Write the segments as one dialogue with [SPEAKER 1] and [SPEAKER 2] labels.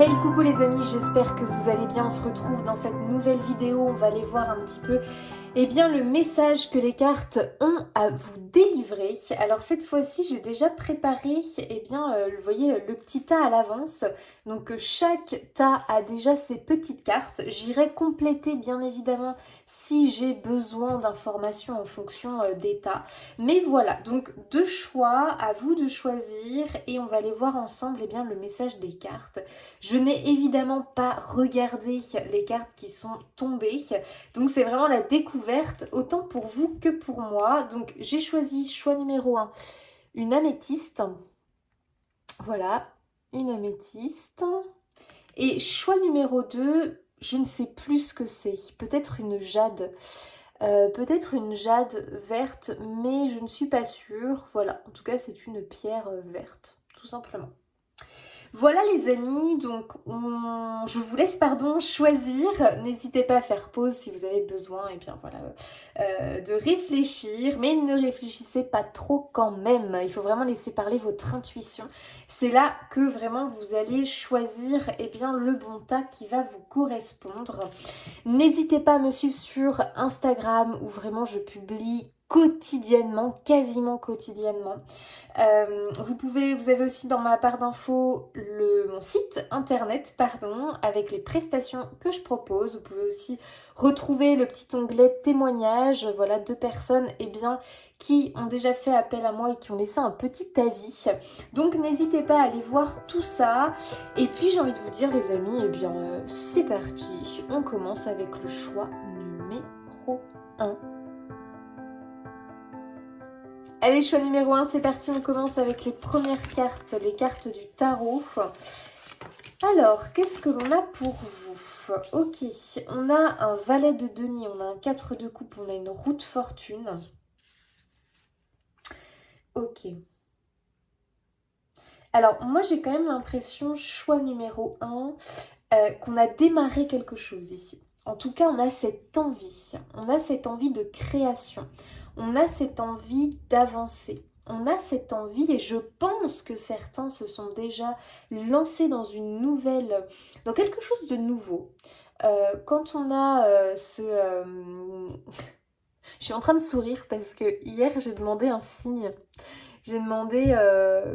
[SPEAKER 1] Hey coucou les amis, j'espère que vous allez bien, on se retrouve dans cette nouvelle vidéo, on va aller voir un petit peu le message que les cartes ont à vous délivrer. Alors cette fois-ci j'ai déjà préparé vous voyez le petit tas à l'avance, donc chaque tas a déjà ses petites cartes. J'irai compléter bien évidemment si j'ai besoin d'informations en fonction des tas. Mais voilà, donc deux choix, à vous de choisir et on va aller voir ensemble le message des cartes. Je n'ai évidemment pas regardé les cartes qui sont tombées, donc c'est vraiment la découverte, autant pour vous que pour moi. Donc j'ai choisi choix numéro 1, une améthyste. Voilà, une améthyste. Et choix numéro 2, je ne sais plus ce que c'est, peut-être une jade. Peut-être une jade verte, mais je ne suis pas sûre. Voilà, en tout cas c'est une pierre verte, tout simplement. Voilà les amis, donc je vous laisse choisir. N'hésitez pas à faire pause si vous avez besoin de réfléchir, mais ne réfléchissez pas trop quand même. Il faut vraiment laisser parler votre intuition. C'est là que vraiment vous allez choisir le bon tas qui va vous correspondre. N'hésitez pas à me suivre sur Instagram où vraiment je publie quotidiennement, quasiment quotidiennement. Vous avez aussi dans ma barre d'infos mon site internet, avec les prestations que je propose. Vous pouvez aussi retrouver le petit onglet témoignages, voilà, de personnes qui ont déjà fait appel à moi et qui ont laissé un petit avis. Donc n'hésitez pas à aller voir tout ça. Et puis j'ai envie de vous dire les amis, c'est parti. On commence avec le choix numéro 1. Allez, choix numéro 1, c'est parti, on commence avec les premières cartes, les cartes du tarot. Alors, qu'est-ce que l'on a pour vous? Ok, on a un valet de denier, on a un 4 de coupe, on a une roue de fortune. Ok. Alors, moi j'ai quand même l'impression, choix numéro 1, qu'on a démarré quelque chose ici. En tout cas, on a cette envie de création. On a cette envie d'avancer. On a cette envie et je pense que certains se sont déjà lancés dans dans quelque chose de nouveau. Quand on a Je suis en train de sourire parce que hier j'ai demandé un signe. J'ai demandé,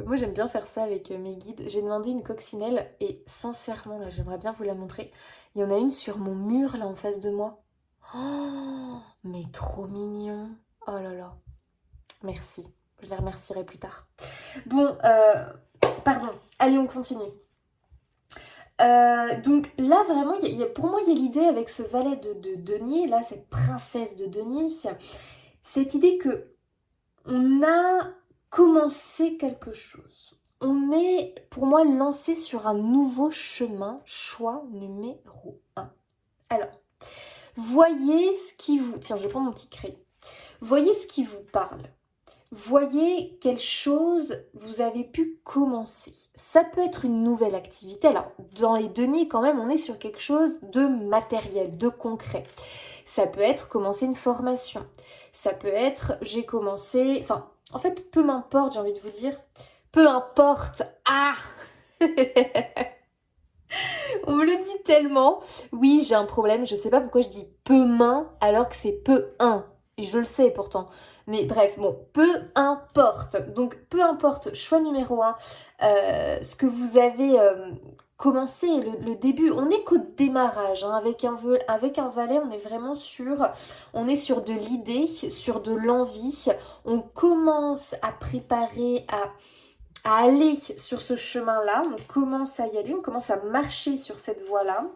[SPEAKER 1] moi j'aime bien faire ça avec mes guides, j'ai demandé une coccinelle et sincèrement là j'aimerais bien vous la montrer. Il y en a une sur mon mur là en face de moi. Oh, mais trop mignon. Oh là là. Merci. Je les remercierai plus tard. Bon, pardon. Allez, on continue. Donc là, vraiment, pour moi, il y a l'idée avec ce valet de denier, là, cette princesse de denier, cette idée que on a commencé quelque chose. On est, pour moi, lancé sur un nouveau chemin, choix numéro 1. Alors, voyez ce qui vous... Tiens, je vais prendre mon petit crayon. Voyez ce qui vous parle. Voyez quelle chose vous avez pu commencer. Ça peut être une nouvelle activité. Alors, dans les deniers, quand même, on est sur quelque chose de matériel, de concret. Ça peut être commencer une formation. Ça peut être j'ai commencé... Enfin, en fait, peu m'importe, j'ai envie de vous dire. Peu importe. Ah On me le dit tellement. Oui, j'ai un problème. Je sais pas pourquoi je dis peu main alors que c'est peu un. Et je le sais pourtant. Mais bref, bon, peu importe. Donc, peu importe, choix numéro 1, ce que vous avez commencé, le début. On n'est qu'au démarrage. Hein. Avec un valet, on est vraiment on est sur de l'idée, sur de l'envie. On commence à préparer, à aller sur ce chemin-là, on commence à y aller, on commence à marcher sur cette voie-là.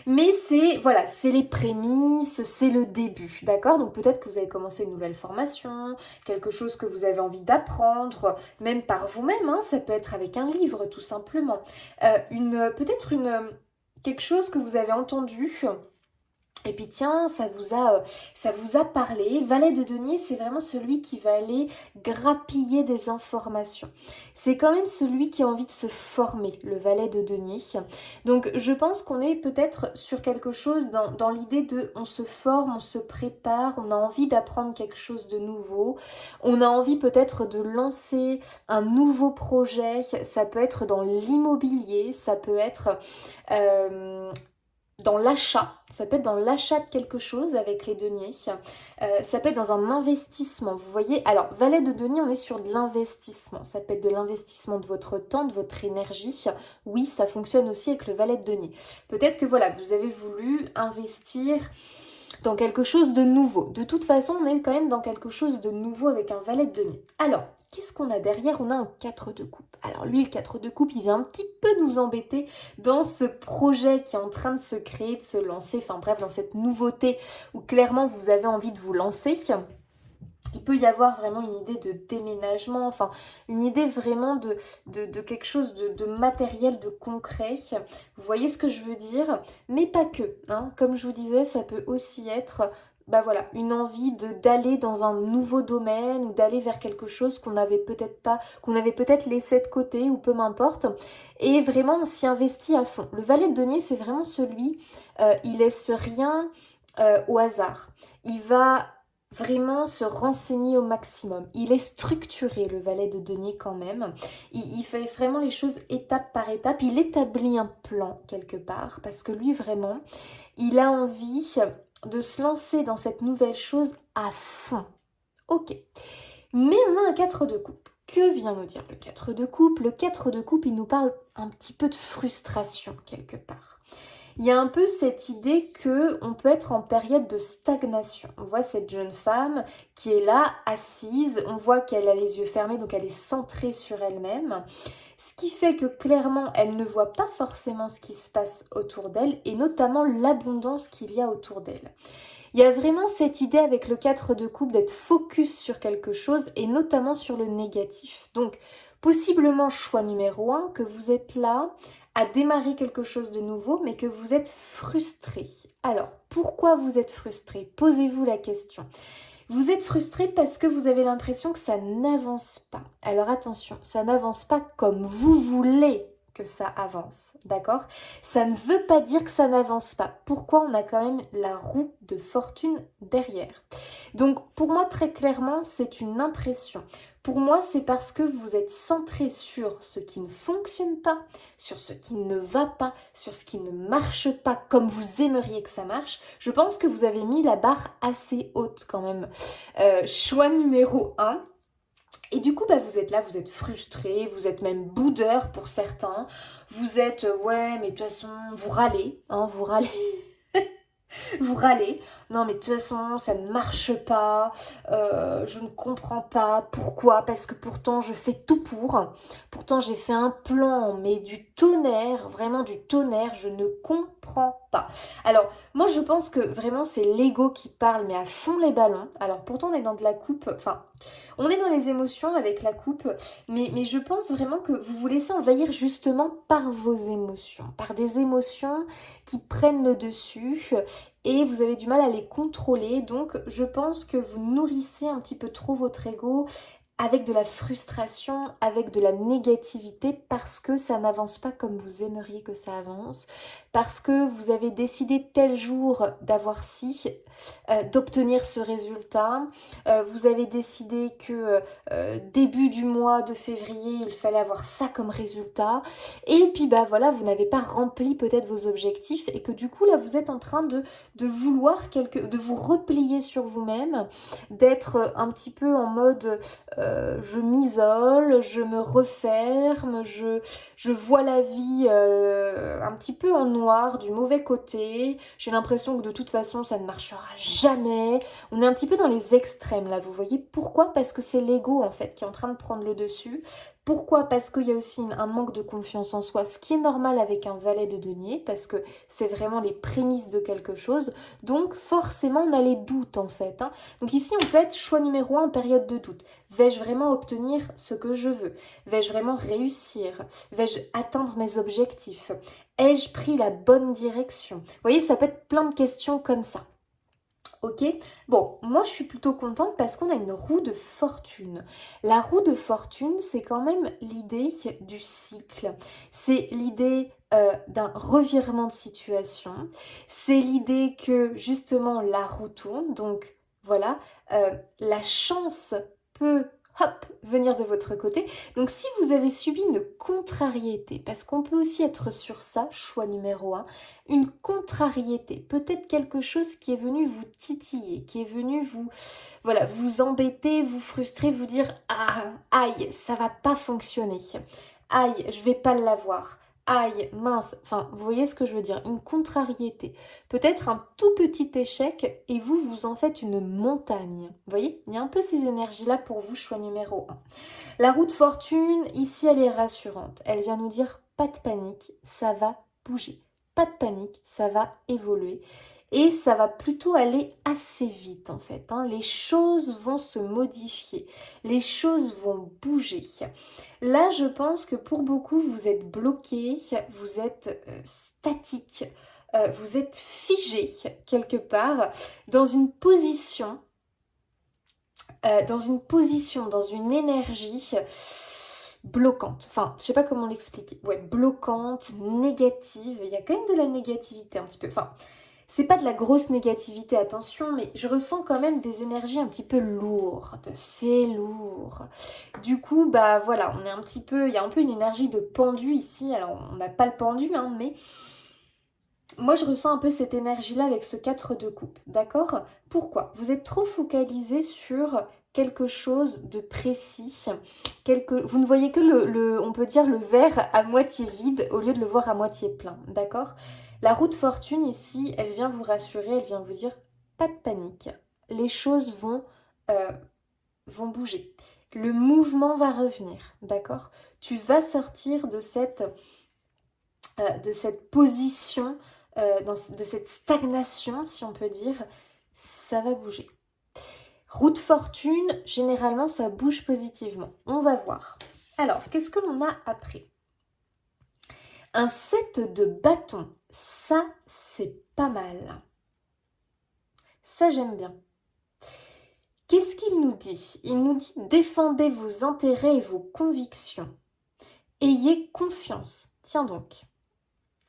[SPEAKER 1] Mais c'est les prémices, c'est le début, d'accord? Donc peut-être que vous avez commencé une nouvelle formation, quelque chose que vous avez envie d'apprendre, même par vous-même, hein, ça peut être avec un livre tout simplement. Quelque chose que vous avez entendu Et puis tiens, ça vous a parlé. Valet de denier, c'est vraiment celui qui va aller grappiller des informations. C'est quand même celui qui a envie de se former, le valet de denier. Donc je pense qu'on est peut-être sur quelque chose dans l'idée de on se forme, on se prépare, on a envie d'apprendre quelque chose de nouveau. On a envie peut-être de lancer un nouveau projet. Ça peut être dans l'immobilier, ça peut être... dans l'achat, ça peut être dans l'achat de quelque chose avec les deniers, ça peut être dans un investissement, vous voyez. Alors, valet de denier, on est sur de l'investissement, ça peut être de l'investissement de votre temps, de votre énergie, oui, ça fonctionne aussi avec le valet de denier. Peut-être que voilà, vous avez voulu investir dans quelque chose de nouveau. De toute façon, on est quand même dans quelque chose de nouveau avec un valet de denier. Alors, qu'est-ce qu'on a derrière? On a un 4 de coupe. Alors lui, le 4 de coupe, il vient un petit peu nous embêter dans ce projet qui est en train de se créer, de se lancer, enfin bref, dans cette nouveauté où clairement vous avez envie de vous lancer. Il peut y avoir vraiment une idée de déménagement, enfin une idée vraiment de quelque chose de matériel, de concret. Vous voyez ce que je veux dire? Mais pas que, hein. Comme je vous disais, ça peut aussi être voilà, une envie d'aller dans un nouveau domaine ou d'aller vers quelque chose qu'on n'avait peut-être pas, qu'on avait peut-être laissé de côté ou peu m'importe. Et vraiment, on s'y investit à fond. Le valet de denier, c'est vraiment celui, il laisse rien au hasard. Il va vraiment se renseigner au maximum. Il est structuré, le valet de denier quand même. Il fait vraiment les choses étape par étape. Il établit un plan quelque part parce que lui vraiment, il a envie de se lancer dans cette nouvelle chose à fond. Ok. Mais on a un 4 de coupe. Que vient nous dire le 4 de coupe? Le 4 de coupe, il nous parle un petit peu de frustration quelque part. Il y a un peu cette idée qu'on peut être en période de stagnation. On voit cette jeune femme qui est là, assise, on voit qu'elle a les yeux fermés, donc elle est centrée sur elle-même. Ce qui fait que clairement, elle ne voit pas forcément ce qui se passe autour d'elle, et notamment l'abondance qu'il y a autour d'elle. Il y a vraiment cette idée avec le 4 de coupe d'être focus sur quelque chose, et notamment sur le négatif. Donc, possiblement choix numéro 1, que vous êtes là à démarrer quelque chose de nouveau, mais que vous êtes frustré. Alors, pourquoi vous êtes frustré? Posez-vous la question. Vous êtes frustré parce que vous avez l'impression que ça n'avance pas. Alors attention, ça n'avance pas comme vous voulez que ça avance, d'accord? Ça ne veut pas dire que ça n'avance pas. Pourquoi? On a quand même la roue de fortune derrière. Donc pour moi, très clairement, c'est une impression. Pour moi, c'est parce que vous êtes centré sur ce qui ne fonctionne pas, sur ce qui ne va pas, sur ce qui ne marche pas comme vous aimeriez que ça marche. Je pense que vous avez mis la barre assez haute quand même. Choix numéro 1. Et du coup, vous êtes là, vous êtes frustré, vous êtes même boudeur pour certains. Vous êtes, ouais, mais de toute façon, vous râlez, hein, vous râlez. Vous râlez, non mais de toute façon ça ne marche pas, je ne comprends pas, pourquoi? Parce que pourtant je fais tout pourtant j'ai fait un plan, mais du tonnerre, vraiment du tonnerre, je ne comprends pas. Alors moi je pense que vraiment c'est l'ego qui parle, mais à fond les ballons. Alors pourtant on est dans de la coupe, enfin on est dans les émotions avec la coupe, mais je pense vraiment que vous vous laissez envahir justement par vos émotions, par des émotions qui prennent le dessus et vous avez du mal à les contrôler. Donc je pense que vous nourrissez un petit peu trop votre ego avec de la frustration, avec de la négativité parce que ça n'avance pas comme vous aimeriez que ça avance, parce que vous avez décidé tel jour d'avoir ci, d'obtenir ce résultat, vous avez décidé que début du mois de février il fallait avoir ça comme résultat, et puis voilà, vous n'avez pas rempli peut-être vos objectifs et que du coup là vous êtes en train de vouloir de vous replier sur vous-même, d'être un petit peu en mode je m'isole, je me referme, je vois la vie un petit peu en noir, du mauvais côté. J'ai l'impression que de toute façon, ça ne marchera jamais. On est un petit peu dans les extrêmes là, vous voyez. Pourquoi? Parce que c'est l'ego en fait qui est en train de prendre le dessus. Pourquoi? Parce qu'il y a aussi un manque de confiance en soi, ce qui est normal avec un valet de denier, parce que c'est vraiment les prémices de quelque chose. Donc forcément, on a les doutes en fait. Donc ici, on peut être choix numéro 1 en période de doute. Vais-je vraiment obtenir ce que je veux? Vais-je vraiment réussir? Vais-je atteindre mes objectifs? Ai-je pris la bonne direction? Vous voyez, ça peut être plein de questions comme ça. Ok, bon, moi je suis plutôt contente parce qu'on a une roue de fortune. La roue de fortune, c'est quand même l'idée du cycle. C'est l'idée d'un revirement de situation. C'est l'idée que justement la roue tourne. Donc voilà, la chance peut, hop, venir de votre côté. Donc si vous avez subi une contrariété, parce qu'on peut aussi être sur ça, choix numéro 1, une contrariété, peut-être quelque chose qui est venu vous titiller, qui est venu vous, voilà, vous embêter, vous frustrer, vous dire ah, aïe, ça va pas fonctionner, aïe, je vais pas l'avoir, aïe, mince, enfin, vous voyez ce que je veux dire, une contrariété, peut-être un tout petit échec et vous, vous en faites une montagne, vous voyez, il y a un peu ces énergies-là pour vous, choix numéro 1. La roue de fortune, ici, elle est rassurante, elle vient nous dire pas de panique, ça va bouger. Pas de panique, ça va évoluer et ça va plutôt aller assez vite en fait. Les choses vont se modifier, les choses vont bouger. Là, je pense que pour beaucoup, vous êtes bloqué, vous êtes statique, vous êtes figé quelque part dans une position, dans une énergie bloquante, enfin je sais pas comment l'expliquer, ouais, bloquante, négative, il y a quand même de la négativité un petit peu, enfin c'est pas de la grosse négativité, attention, mais je ressens quand même des énergies un petit peu lourdes, c'est lourd. Du coup, bah voilà, on est un petit peu, il y a un peu une énergie de pendu ici, alors on n'a pas le pendu, mais moi je ressens un peu cette énergie-là avec ce 4 de coupe, d'accord? Pourquoi? Vous êtes trop focalisé sur quelque chose de précis, vous ne voyez que on peut dire le verre à moitié vide au lieu de le voir à moitié plein, d'accord? La roue de fortune ici, elle vient vous rassurer, elle vient vous dire pas de panique, les choses vont bouger, le mouvement va revenir, d'accord? Tu vas sortir de cette position, de cette stagnation, si on peut dire, ça va bouger. Roue de fortune, généralement, ça bouge positivement. On va voir. Alors, qu'est-ce que l'on a après? Un 7 de bâton. Ça, c'est pas mal. Ça, j'aime bien. Qu'est-ce qu'il nous dit? Il nous dit défendez vos intérêts et vos convictions. Ayez confiance. Tiens donc.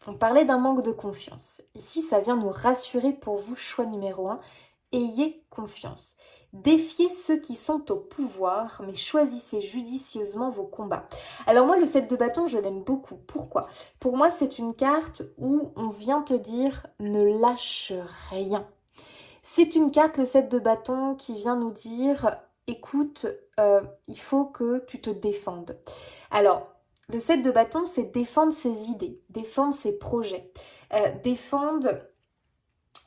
[SPEAKER 1] On parlait d'un manque de confiance. Ici, ça vient nous rassurer pour vous, choix numéro 1. Ayez confiance. Défiez ceux qui sont au pouvoir, mais choisissez judicieusement vos combats. Alors moi, le 7 de bâton, je l'aime beaucoup. Pourquoi? Pour moi, c'est une carte où on vient te dire ne lâche rien. C'est une carte, le 7 de bâton, qui vient nous dire écoute, il faut que tu te défendes. Alors, le 7 de bâton, c'est défendre ses idées, défendre ses projets, défendre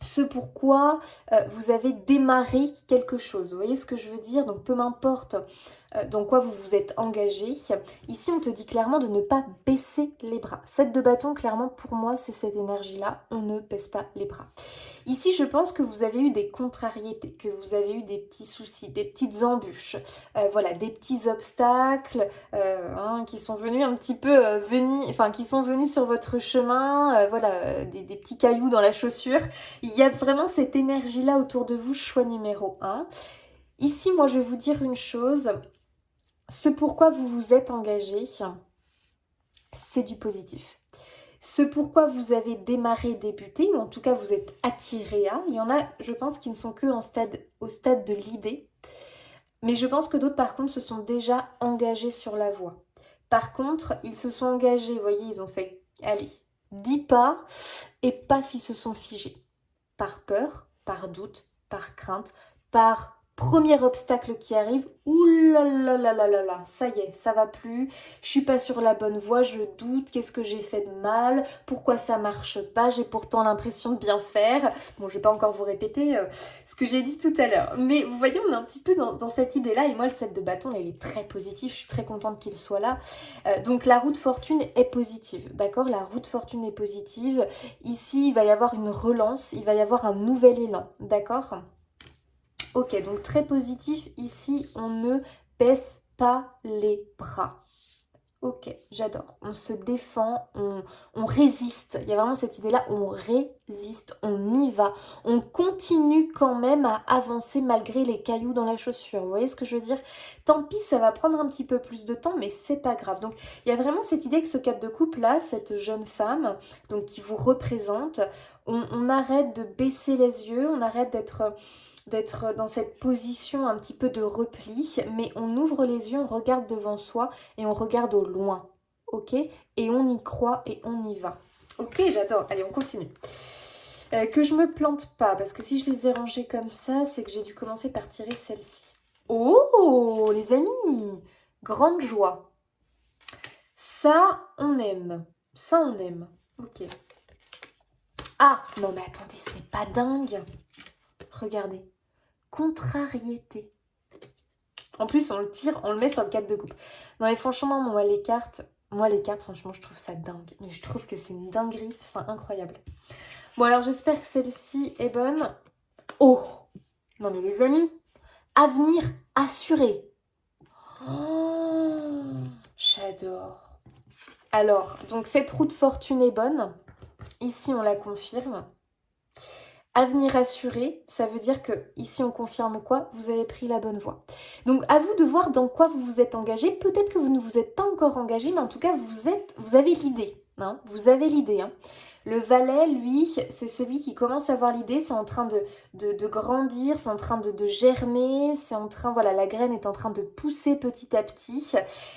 [SPEAKER 1] ce pourquoi vous avez démarré quelque chose. Vous voyez ce que je veux dire? Donc peu m'importe dans quoi vous vous êtes engagé. Ici, on te dit clairement de ne pas baisser les bras. 7 de bâton, clairement, pour moi, c'est cette énergie-là. On ne baisse pas les bras. Ici, je pense que vous avez eu des contrariétés, que vous avez eu des petits soucis, des petites embûches, voilà, des petits obstacles qui sont venus un petit peu qui sont venus sur votre chemin, voilà, des petits cailloux dans la chaussure. Il y a vraiment cette énergie-là autour de vous, choix numéro 1. Ici, moi, je vais vous dire une chose. Ce pourquoi vous vous êtes engagé, c'est du positif. Ce pourquoi vous avez débuté, ou en tout cas vous êtes attiré à, il y en a, je pense, qui ne sont que au stade de l'idée, mais je pense que d'autres, par contre, se sont déjà engagés sur la voie. Par contre, ils se sont engagés, vous voyez, ils ont fait, allez, 10 pas, et paf, ils se sont figés. Par peur, par doute, par crainte, par Premier obstacle qui arrive, ouh là là là là là là, ça y est, ça va plus, je suis pas sur la bonne voie, je doute, qu'est-ce que j'ai fait de mal, pourquoi ça marche pas, j'ai pourtant l'impression de bien faire. Bon, je vais pas encore vous répéter ce que j'ai dit tout à l'heure, mais vous voyez, on est un petit peu dans cette idée-là, et moi le 7 de bâton, il est très positif, je suis très contente qu'il soit là. Donc la roue de fortune est positive, d'accord? La roue de fortune est positive, ici il va y avoir une relance, il va y avoir un nouvel élan, d'accord? Ok, donc très positif, ici on ne baisse pas les bras. Ok, j'adore. On se défend, on résiste. Il y a vraiment cette idée-là, on résiste, on y va. On continue quand même à avancer malgré les cailloux dans la chaussure. Vous voyez ce que je veux dire? Tant pis, ça va prendre un petit peu plus de temps, mais c'est pas grave. Donc, il y a vraiment cette idée que ce 4 de coupe là, cette jeune femme, donc qui vous représente, on arrête de baisser les yeux, on arrête d'être dans cette position un petit peu de repli, mais on ouvre les yeux, on regarde devant soi et on regarde au loin, ok? Et on y croit et on y va. Ok, j'adore. Allez, on continue. Que je me plante pas, parce que si je les ai rangées comme ça, c'est que j'ai dû commencer par tirer celle-ci. Oh, les amis! Grande joie. Ça, on aime. Ça, on aime. Ok. Ah, non mais attendez, c'est pas dingue. Regardez. Contrariété. En plus, on le tire, on le met sur le 4 de coupe. Non mais franchement, moi les cartes, franchement, je trouve ça dingue. Mais je trouve que c'est une dinguerie, c'est incroyable. Bon alors, j'espère que celle-ci est bonne. Oh! Non mais les amis, avenir assuré. Oh, j'adore. Alors, donc cette roue de fortune est bonne. Ici, on la confirme. Avenir assuré, ça veut dire que ici on confirme quoi? Vous avez pris la bonne voie. Donc à vous de voir dans quoi vous vous êtes engagé. Peut-être que vous ne vous êtes pas encore engagé, mais en tout cas vous avez l'idée. Hein, vous avez l'idée. Hein. Le valet, lui, c'est celui qui commence à avoir l'idée, c'est en train de grandir, c'est en train de germer, c'est en train, voilà, la graine est en train de pousser petit à petit.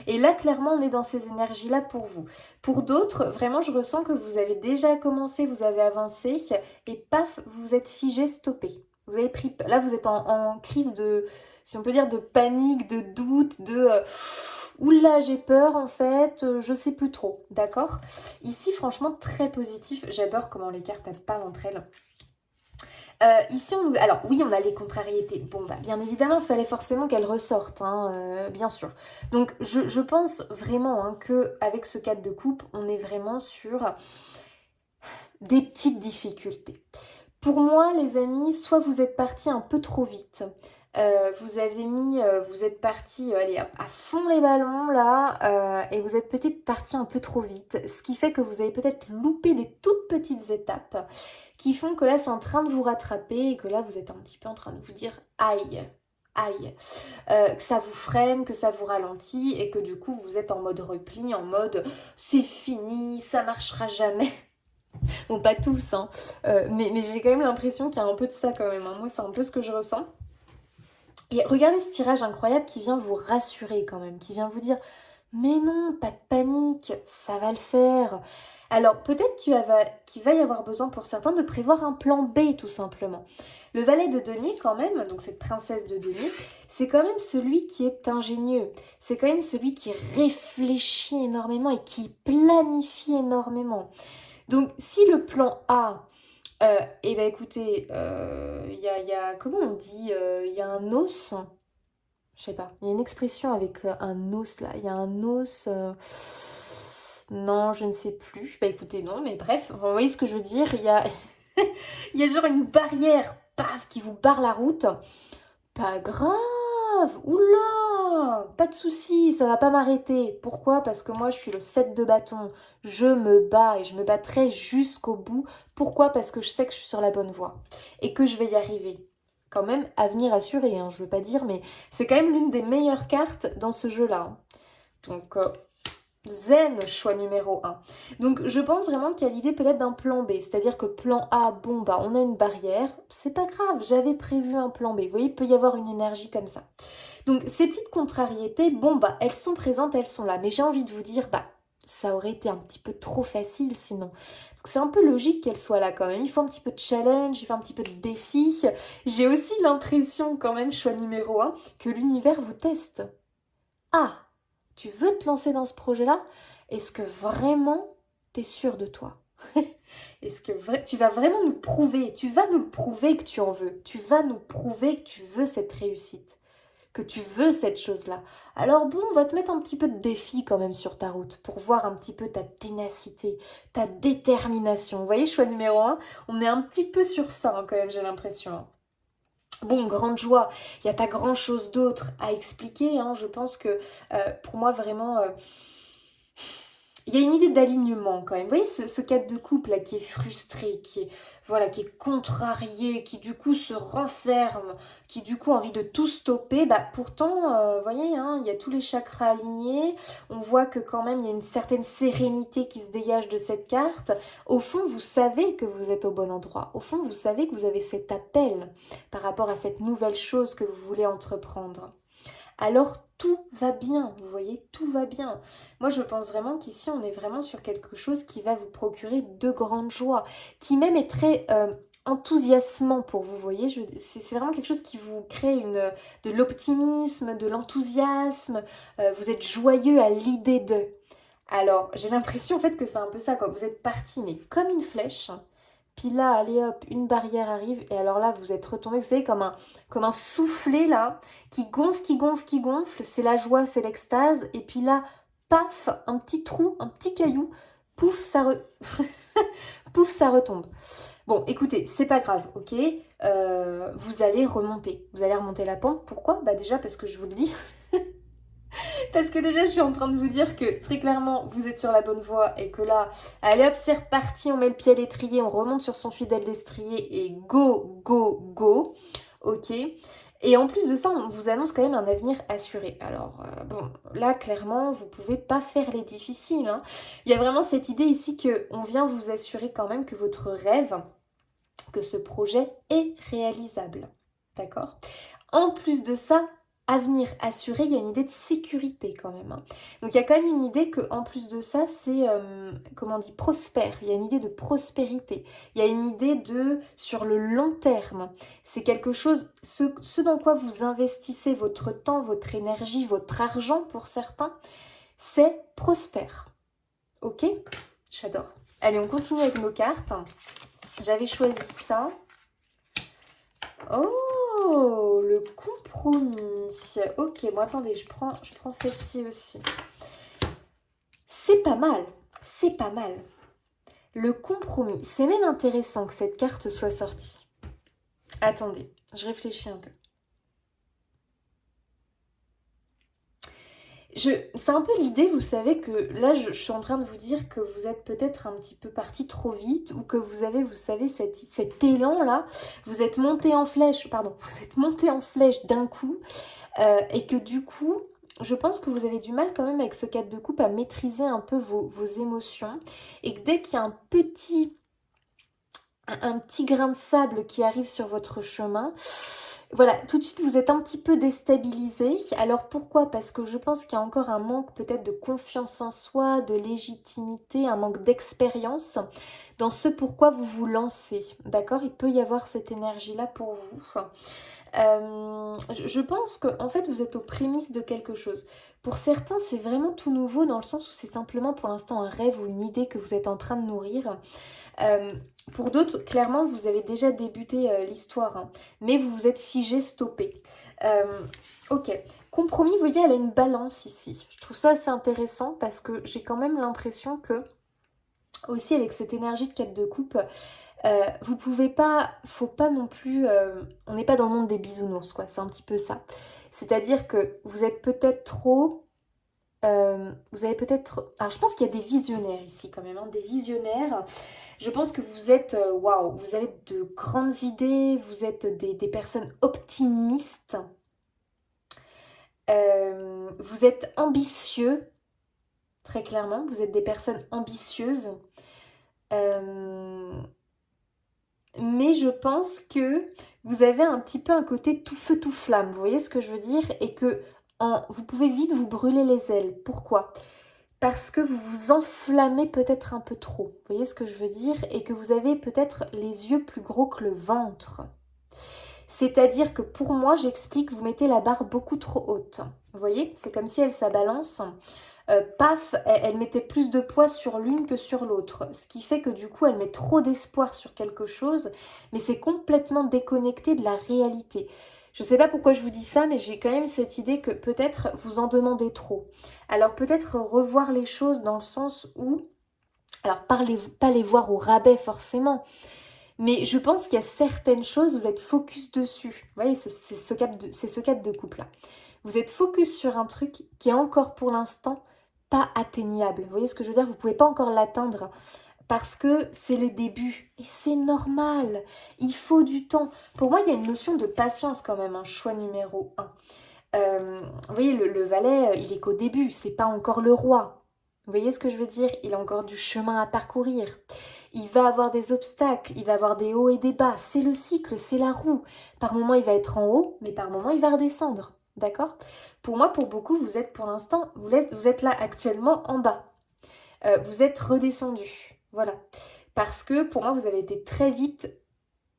[SPEAKER 1] Et là, clairement, on est dans ces énergies-là pour vous. Pour d'autres, vraiment, je ressens que vous avez déjà commencé, vous avez avancé, et paf, vous êtes figé, stoppé. Vous avez pris, là, vous êtes en crise de, si on peut dire, de panique, de doute, de oula, j'ai peur en fait, je sais plus trop, d'accord? Ici, franchement, très positif. J'adore comment les cartes elles parlent entre elles. Ici, alors oui, on a les contrariétés. Bon, bah, bien évidemment, il fallait forcément qu'elles ressortent, hein, bien sûr. Donc, je pense vraiment hein, qu'avec ce 4 de coupe, on est vraiment sur des petites difficultés. Pour moi, les amis, soit vous êtes partis un peu trop vite. Vous êtes parti allez, à fond les ballons là et vous êtes peut-être parti un peu trop vite, ce qui fait que vous avez peut-être loupé des toutes petites étapes qui font que là c'est en train de vous rattraper et que là vous êtes un petit peu en train de vous dire aïe, aïe, que ça vous freine, que ça vous ralentit et que du coup vous êtes en mode repli, en mode c'est fini, ça marchera jamais. Bon, pas tous, hein, mais j'ai quand même l'impression qu'il y a un peu de ça quand même, hein. Moi c'est un peu ce que je ressens. Et regardez ce tirage incroyable qui vient vous rassurer quand même, qui vient vous dire « Mais non, pas de panique, ça va le faire ». Alors peut-être qu'il va y avoir besoin pour certains de prévoir un plan B tout simplement. Le valet de denier quand même, donc cette princesse de denier, c'est quand même celui qui est ingénieux. C'est quand même celui qui réfléchit énormément et qui planifie énormément. Donc si le plan A... eh ben écoutez, comment on dit, il y a un os, je sais pas, il y a une expression avec un os là, il y a un os, non je ne sais plus, bah écoutez non, mais bref, vous voyez ce que je veux dire, il y a, il y a genre une barrière, paf, qui vous barre la route, pas grave, oula, pas de souci, ça va pas m'arrêter. Pourquoi? Parce que moi je suis le 7 de bâton, je me bats et je me battrai jusqu'au bout. Pourquoi? Parce que je sais que je suis sur la bonne voie et que je vais y arriver. Quand même, avenir assuré, hein, je veux pas dire, mais c'est quand même l'une des meilleures cartes dans ce jeu-là. Hein. Donc, zen, choix numéro 1. Donc, je pense vraiment qu'il y a l'idée peut-être d'un plan B. C'est-à-dire que plan A, bon, bah, on a une barrière. C'est pas grave, j'avais prévu un plan B. Vous voyez, il peut y avoir une énergie comme ça. Donc, ces petites contrariétés, bon, bah, elles sont présentes, elles sont là. Mais j'ai envie de vous dire, bah, ça aurait été un petit peu trop facile sinon. Donc c'est un peu logique qu'elle soit là quand même. Il faut un petit peu de challenge, il faut un petit peu de défi. J'ai aussi l'impression quand même, choix numéro 1, que l'univers vous teste. Ah, tu veux te lancer dans ce projet-là? Est-ce que vraiment t'es sûr de toi? Est-ce que tu vas vraiment nous prouver, tu vas nous le prouver que tu en veux, tu vas nous prouver que tu veux cette réussite, que tu veux cette chose-là. Alors bon, on va te mettre un petit peu de défi quand même sur ta route pour voir un petit peu ta ténacité, ta détermination. Vous voyez, choix numéro 1, on est un petit peu sur ça hein, quand même, j'ai l'impression. Hein. Bon, grande joie, il n'y a pas grand-chose d'autre à expliquer. Hein. Je pense que pour moi, vraiment, il y a une idée d'alignement quand même. Vous voyez ce cadre de couple là qui est frustré, qui est contrarié, qui du coup se renferme, qui du coup a envie de tout stopper. Bah pourtant, vous voyez, hein, il y a tous les chakras alignés. On voit que quand même il y a une certaine sérénité qui se dégage de cette carte. Au fond, vous savez que vous êtes au bon endroit. Au fond, vous savez que vous avez cet appel par rapport à cette nouvelle chose que vous voulez entreprendre. Alors tout va bien, vous voyez, tout va bien. Moi je pense vraiment qu'ici on est vraiment sur quelque chose qui va vous procurer de grandes joies, qui même est très enthousiasmant pour vous, voyez, c'est vraiment quelque chose qui vous crée de l'optimisme, de l'enthousiasme, vous êtes joyeux à l'idée de. Alors j'ai l'impression en fait que c'est un peu ça, quoi. Vous êtes parti mais comme une flèche. Puis là, allez hop, une barrière arrive et alors là, vous êtes retombé, vous savez, comme un soufflet là, qui gonfle, qui gonfle, qui gonfle. C'est la joie, c'est l'extase. Et puis là, paf, un petit trou, un petit caillou, pouf, pouf, ça retombe. Bon, écoutez, c'est pas grave, ok. Vous allez remonter. Vous allez remonter la pente. Pourquoi? Bah déjà parce que je vous le dis. Parce que déjà, je suis en train de vous dire que très clairement, vous êtes sur la bonne voie et que là, allez hop, c'est reparti, on met le pied à l'étrier, on remonte sur son fidèle destrier et go, go, go. Ok. Et en plus de ça, on vous annonce quand même un avenir assuré. Alors, bon, là, clairement, vous pouvez pas faire les difficiles. Hein. Il y a vraiment cette idée ici qu'on vient vous assurer quand même que votre rêve, que ce projet est réalisable. D'accord? En plus de ça, avenir assuré, il y a une idée de sécurité quand même. Hein. Donc il y a quand même une idée que en plus de ça, c'est, comment on dit, prospère. Il y a une idée de prospérité. Il y a une idée de, sur le long terme, c'est quelque chose, ce dans quoi vous investissez votre temps, votre énergie, votre argent pour certains, c'est prospère. Ok? J'adore. Allez, on continue avec nos cartes. J'avais choisi ça. Oh, le compromis. Ok, bon attendez, je prends celle-ci aussi. C'est pas mal, c'est pas mal. Le compromis, c'est même intéressant que cette carte soit sortie. Attendez, je réfléchis un peu. C'est un peu l'idée, vous savez, que là, je suis en train de vous dire que vous êtes peut-être un petit peu parti trop vite ou que vous avez, vous savez, cet élan-là, vous êtes monté en flèche, d'un coup et que du coup, je pense que vous avez du mal quand même avec ce cadre de coupe à maîtriser un peu vos émotions et que dès qu'il y a un petit grain de sable qui arrive sur votre chemin, voilà, tout de suite vous êtes un petit peu déstabilisé. Alors pourquoi? Parce que je pense qu'il y a encore un manque peut-être de confiance en soi, de légitimité, un manque d'expérience dans ce pourquoi vous vous lancez. D'accord? Il peut y avoir cette énergie-là pour vous. Je pense que en fait vous êtes aux prémices de quelque chose. Pour certains c'est vraiment tout nouveau dans le sens où c'est simplement pour l'instant un rêve ou une idée que vous êtes en train de nourrir. Pour d'autres, clairement, vous avez déjà débuté l'histoire, hein, mais vous vous êtes figé, stoppé. Ok, compromis, vous voyez, elle a une balance ici. Je trouve ça assez intéressant parce que j'ai quand même l'impression que, aussi avec cette énergie de 4 de coupe, vous pouvez pas, faut pas non plus, on n'est pas dans le monde des bisounours, quoi, c'est un petit peu ça. C'est-à-dire que vous êtes peut-être trop... vous avez peut-être... Alors je pense qu'il y a des visionnaires ici quand même, hein, des visionnaires. Je pense que vous êtes... Waouh, vous avez de grandes idées, vous êtes des personnes optimistes. Vous êtes ambitieux, très clairement. Vous êtes des personnes ambitieuses. Mais je pense que vous avez un petit peu un côté tout feu tout flamme. Vous voyez ce que je veux dire? Et que vous pouvez vite vous brûler les ailes. Pourquoi? parce que vous vous enflammez peut-être un peu trop. Vous voyez ce que je veux dire? Et que vous avez peut-être les yeux plus gros que le ventre. C'est-à-dire que pour moi, j'explique, vous mettez la barre beaucoup trop haute. Vous voyez? C'est comme si elle, ça balance. Paf, elle mettait plus de poids sur l'une que sur l'autre. Ce qui fait que du coup, elle met trop d'espoir sur quelque chose, mais c'est complètement déconnecté de la réalité. Je ne sais pas pourquoi je vous dis ça, mais j'ai quand même cette idée que peut-être vous en demandez trop. Alors peut-être revoir les choses dans le sens où, alors pas les voir au rabais forcément, mais je pense qu'il y a certaines choses, vous êtes focus dessus. Vous voyez, c'est ce cadre de couple-là. Vous êtes focus sur un truc qui est encore pour l'instant pas atteignable. Vous voyez ce que je veux dire? Vous ne pouvez pas encore l'atteindre parce que c'est le début. Et c'est normal. Il faut du temps. Pour moi, il y a une notion de patience quand même, un choix numéro 1. Vous voyez, le valet, il est qu'au début. C'est pas encore le roi. Vous voyez ce que je veux dire? Il a encore du chemin à parcourir. Il va avoir des obstacles, il va avoir des hauts et des bas. C'est le cycle, c'est la roue. Par moment, il va être en haut, mais par moment, il va redescendre. D'accord? Pour moi, pour beaucoup, vous êtes pour l'instant, vous êtes là actuellement en bas. Vous êtes redescendu. Voilà. Parce que pour moi, vous avez été très vite.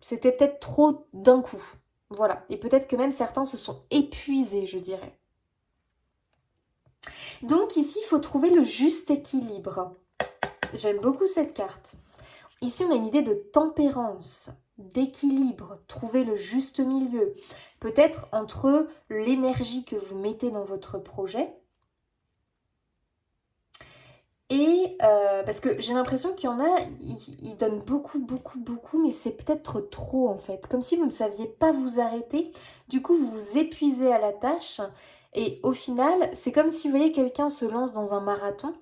[SPEAKER 1] C'était peut-être trop d'un coup. Voilà. Et peut-être que même certains se sont épuisés, je dirais. Donc ici, il faut trouver le juste équilibre. J'aime beaucoup cette carte. Ici, on a une idée de tempérance, d'équilibre, trouver le juste milieu. Peut-être entre l'énergie que vous mettez dans votre projet et parce que j'ai l'impression qu'il y en a, ils donnent beaucoup, mais c'est peut-être trop en fait. Comme si vous ne saviez pas vous arrêter. Du coup, vous vous épuisez à la tâche. Et au final, c'est comme si vous voyez quelqu'un se lance dans un marathon.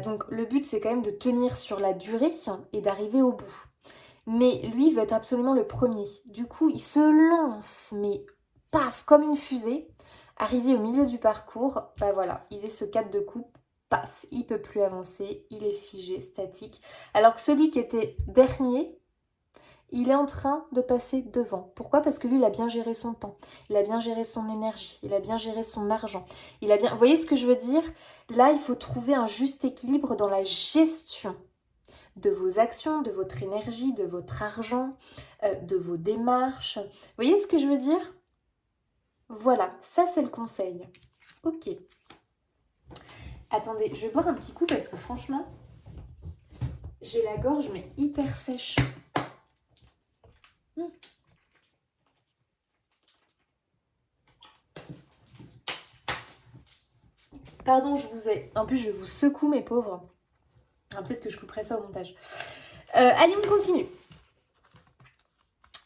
[SPEAKER 1] Donc le but, c'est quand même de tenir sur la durée et d'arriver au bout. Mais lui, il veut être absolument le premier. Du coup, il se lance, mais paf, comme une fusée. Arrivé au milieu du parcours, bah voilà, il est ce cadre de coupe, paf, il peut plus avancer, il est figé, statique. Alors que celui qui était dernier, il est en train de passer devant. Pourquoi? Parce que lui, il a bien géré son temps, il a bien géré son énergie, il a bien géré son argent. Il a bien... Vous voyez ce que je veux dire? Là, il faut trouver un juste équilibre dans la gestion de vos actions, de votre énergie, de votre argent, de vos démarches. Vous voyez ce que je veux dire? Voilà, ça c'est le conseil. Ok. Attendez, je vais boire un petit coup parce que franchement, j'ai la gorge mais hyper sèche. Pardon, en plus, je vous secoue mes pauvres. Ah, peut-être que je couperai ça au montage. Allez, on continue.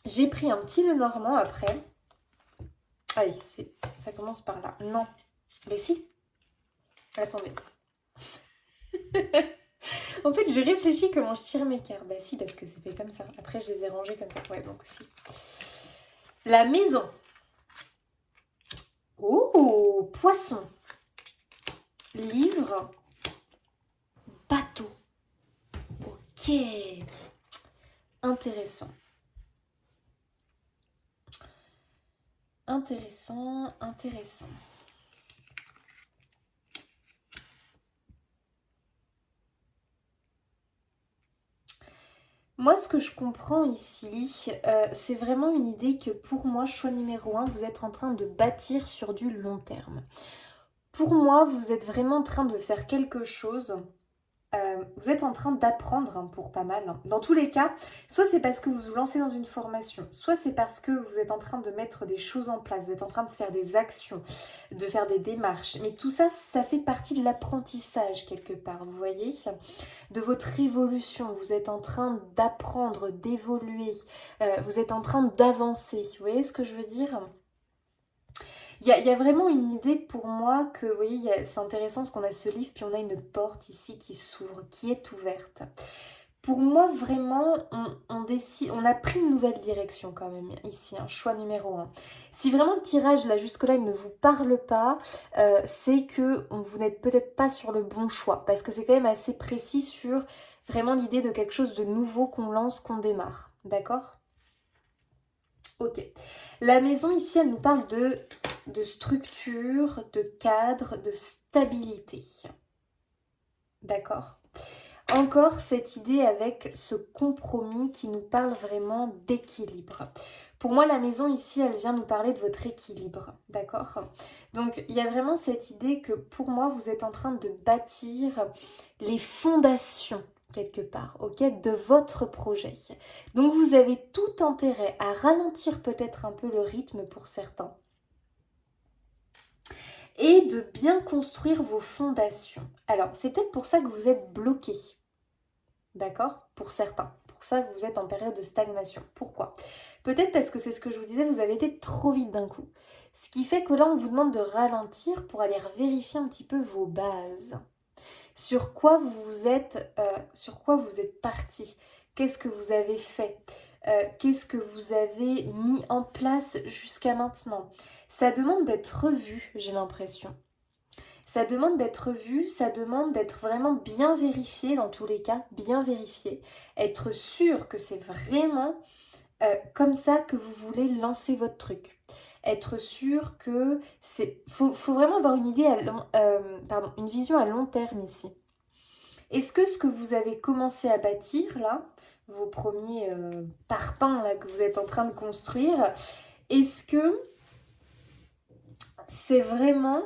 [SPEAKER 1] J'ai pris un petit Lenormand après. Allez, ça commence par là. Non. Mais si. Attendez. En fait, j'ai réfléchi comment je tire mes cartes. Bah si, parce que c'était comme ça. Après, je les ai rangées comme ça. Ouais, donc si. La maison. Oh, poisson. Livre. Bateau. Ok. Intéressant. Intéressant. Moi, ce que je comprends ici, c'est vraiment une idée que pour moi, choix numéro 1, vous êtes en train de bâtir sur du long terme. Pour moi, vous êtes vraiment en train de faire quelque chose. Vous êtes en train d'apprendre pour pas mal. Dans tous les cas, soit c'est parce que vous vous lancez dans une formation, soit c'est parce que vous êtes en train de mettre des choses en place, vous êtes en train de faire des actions, de faire des démarches. Mais tout ça, ça fait partie de l'apprentissage quelque part, vous voyez, de votre évolution. Vous êtes en train d'apprendre, d'évoluer, vous êtes en train d'avancer. Vous voyez ce que je veux dire ? Il y a vraiment une idée pour moi que, vous voyez, c'est intéressant parce qu'on a ce livre, puis on a une porte ici qui s'ouvre, qui est ouverte. Pour moi, vraiment, on décide, on a pris une nouvelle direction quand même ici, un choix numéro 1. Si vraiment le tirage là jusque-là il ne vous parle pas, c'est que vous n'êtes peut-être pas sur le bon choix, parce que c'est quand même assez précis sur vraiment l'idée de quelque chose de nouveau qu'on lance, qu'on démarre. D'accord ? Ok. La maison ici, elle nous parle de structure, de cadre, de stabilité. D'accord? Encore cette idée avec ce compromis qui nous parle vraiment d'équilibre. Pour moi, la maison ici, elle vient nous parler de votre équilibre, d'accord? Donc, il y a vraiment cette idée que pour moi, vous êtes en train de bâtir les fondations, quelque part, ok, de votre projet. Donc, vous avez tout intérêt à ralentir peut-être un peu le rythme pour certains et de bien construire vos fondations. Alors, c'est peut-être pour ça que vous êtes bloqué. D'accord? Pour certains. Pour ça que vous êtes en période de stagnation. Pourquoi? Peut-être parce que c'est ce que je vous disais, vous avez été trop vite d'un coup. Ce qui fait que là, on vous demande de ralentir pour aller vérifier un petit peu vos bases. Sur quoi vous êtes parti? Qu'est-ce que vous avez fait? Qu'est-ce que vous avez mis en place jusqu'à maintenant? Ça demande d'être revu, j'ai l'impression. Ça demande d'être vu, ça demande d'être vraiment bien vérifié dans tous les cas, bien vérifié. Être sûr que c'est vraiment comme ça que vous voulez lancer votre truc. Être sûr que c'est... Faut vraiment avoir une idée une vision à long terme ici. Est-ce que ce que vous avez commencé à bâtir là, vos premiers parpaings là que vous êtes en train de construire, est-ce que c'est vraiment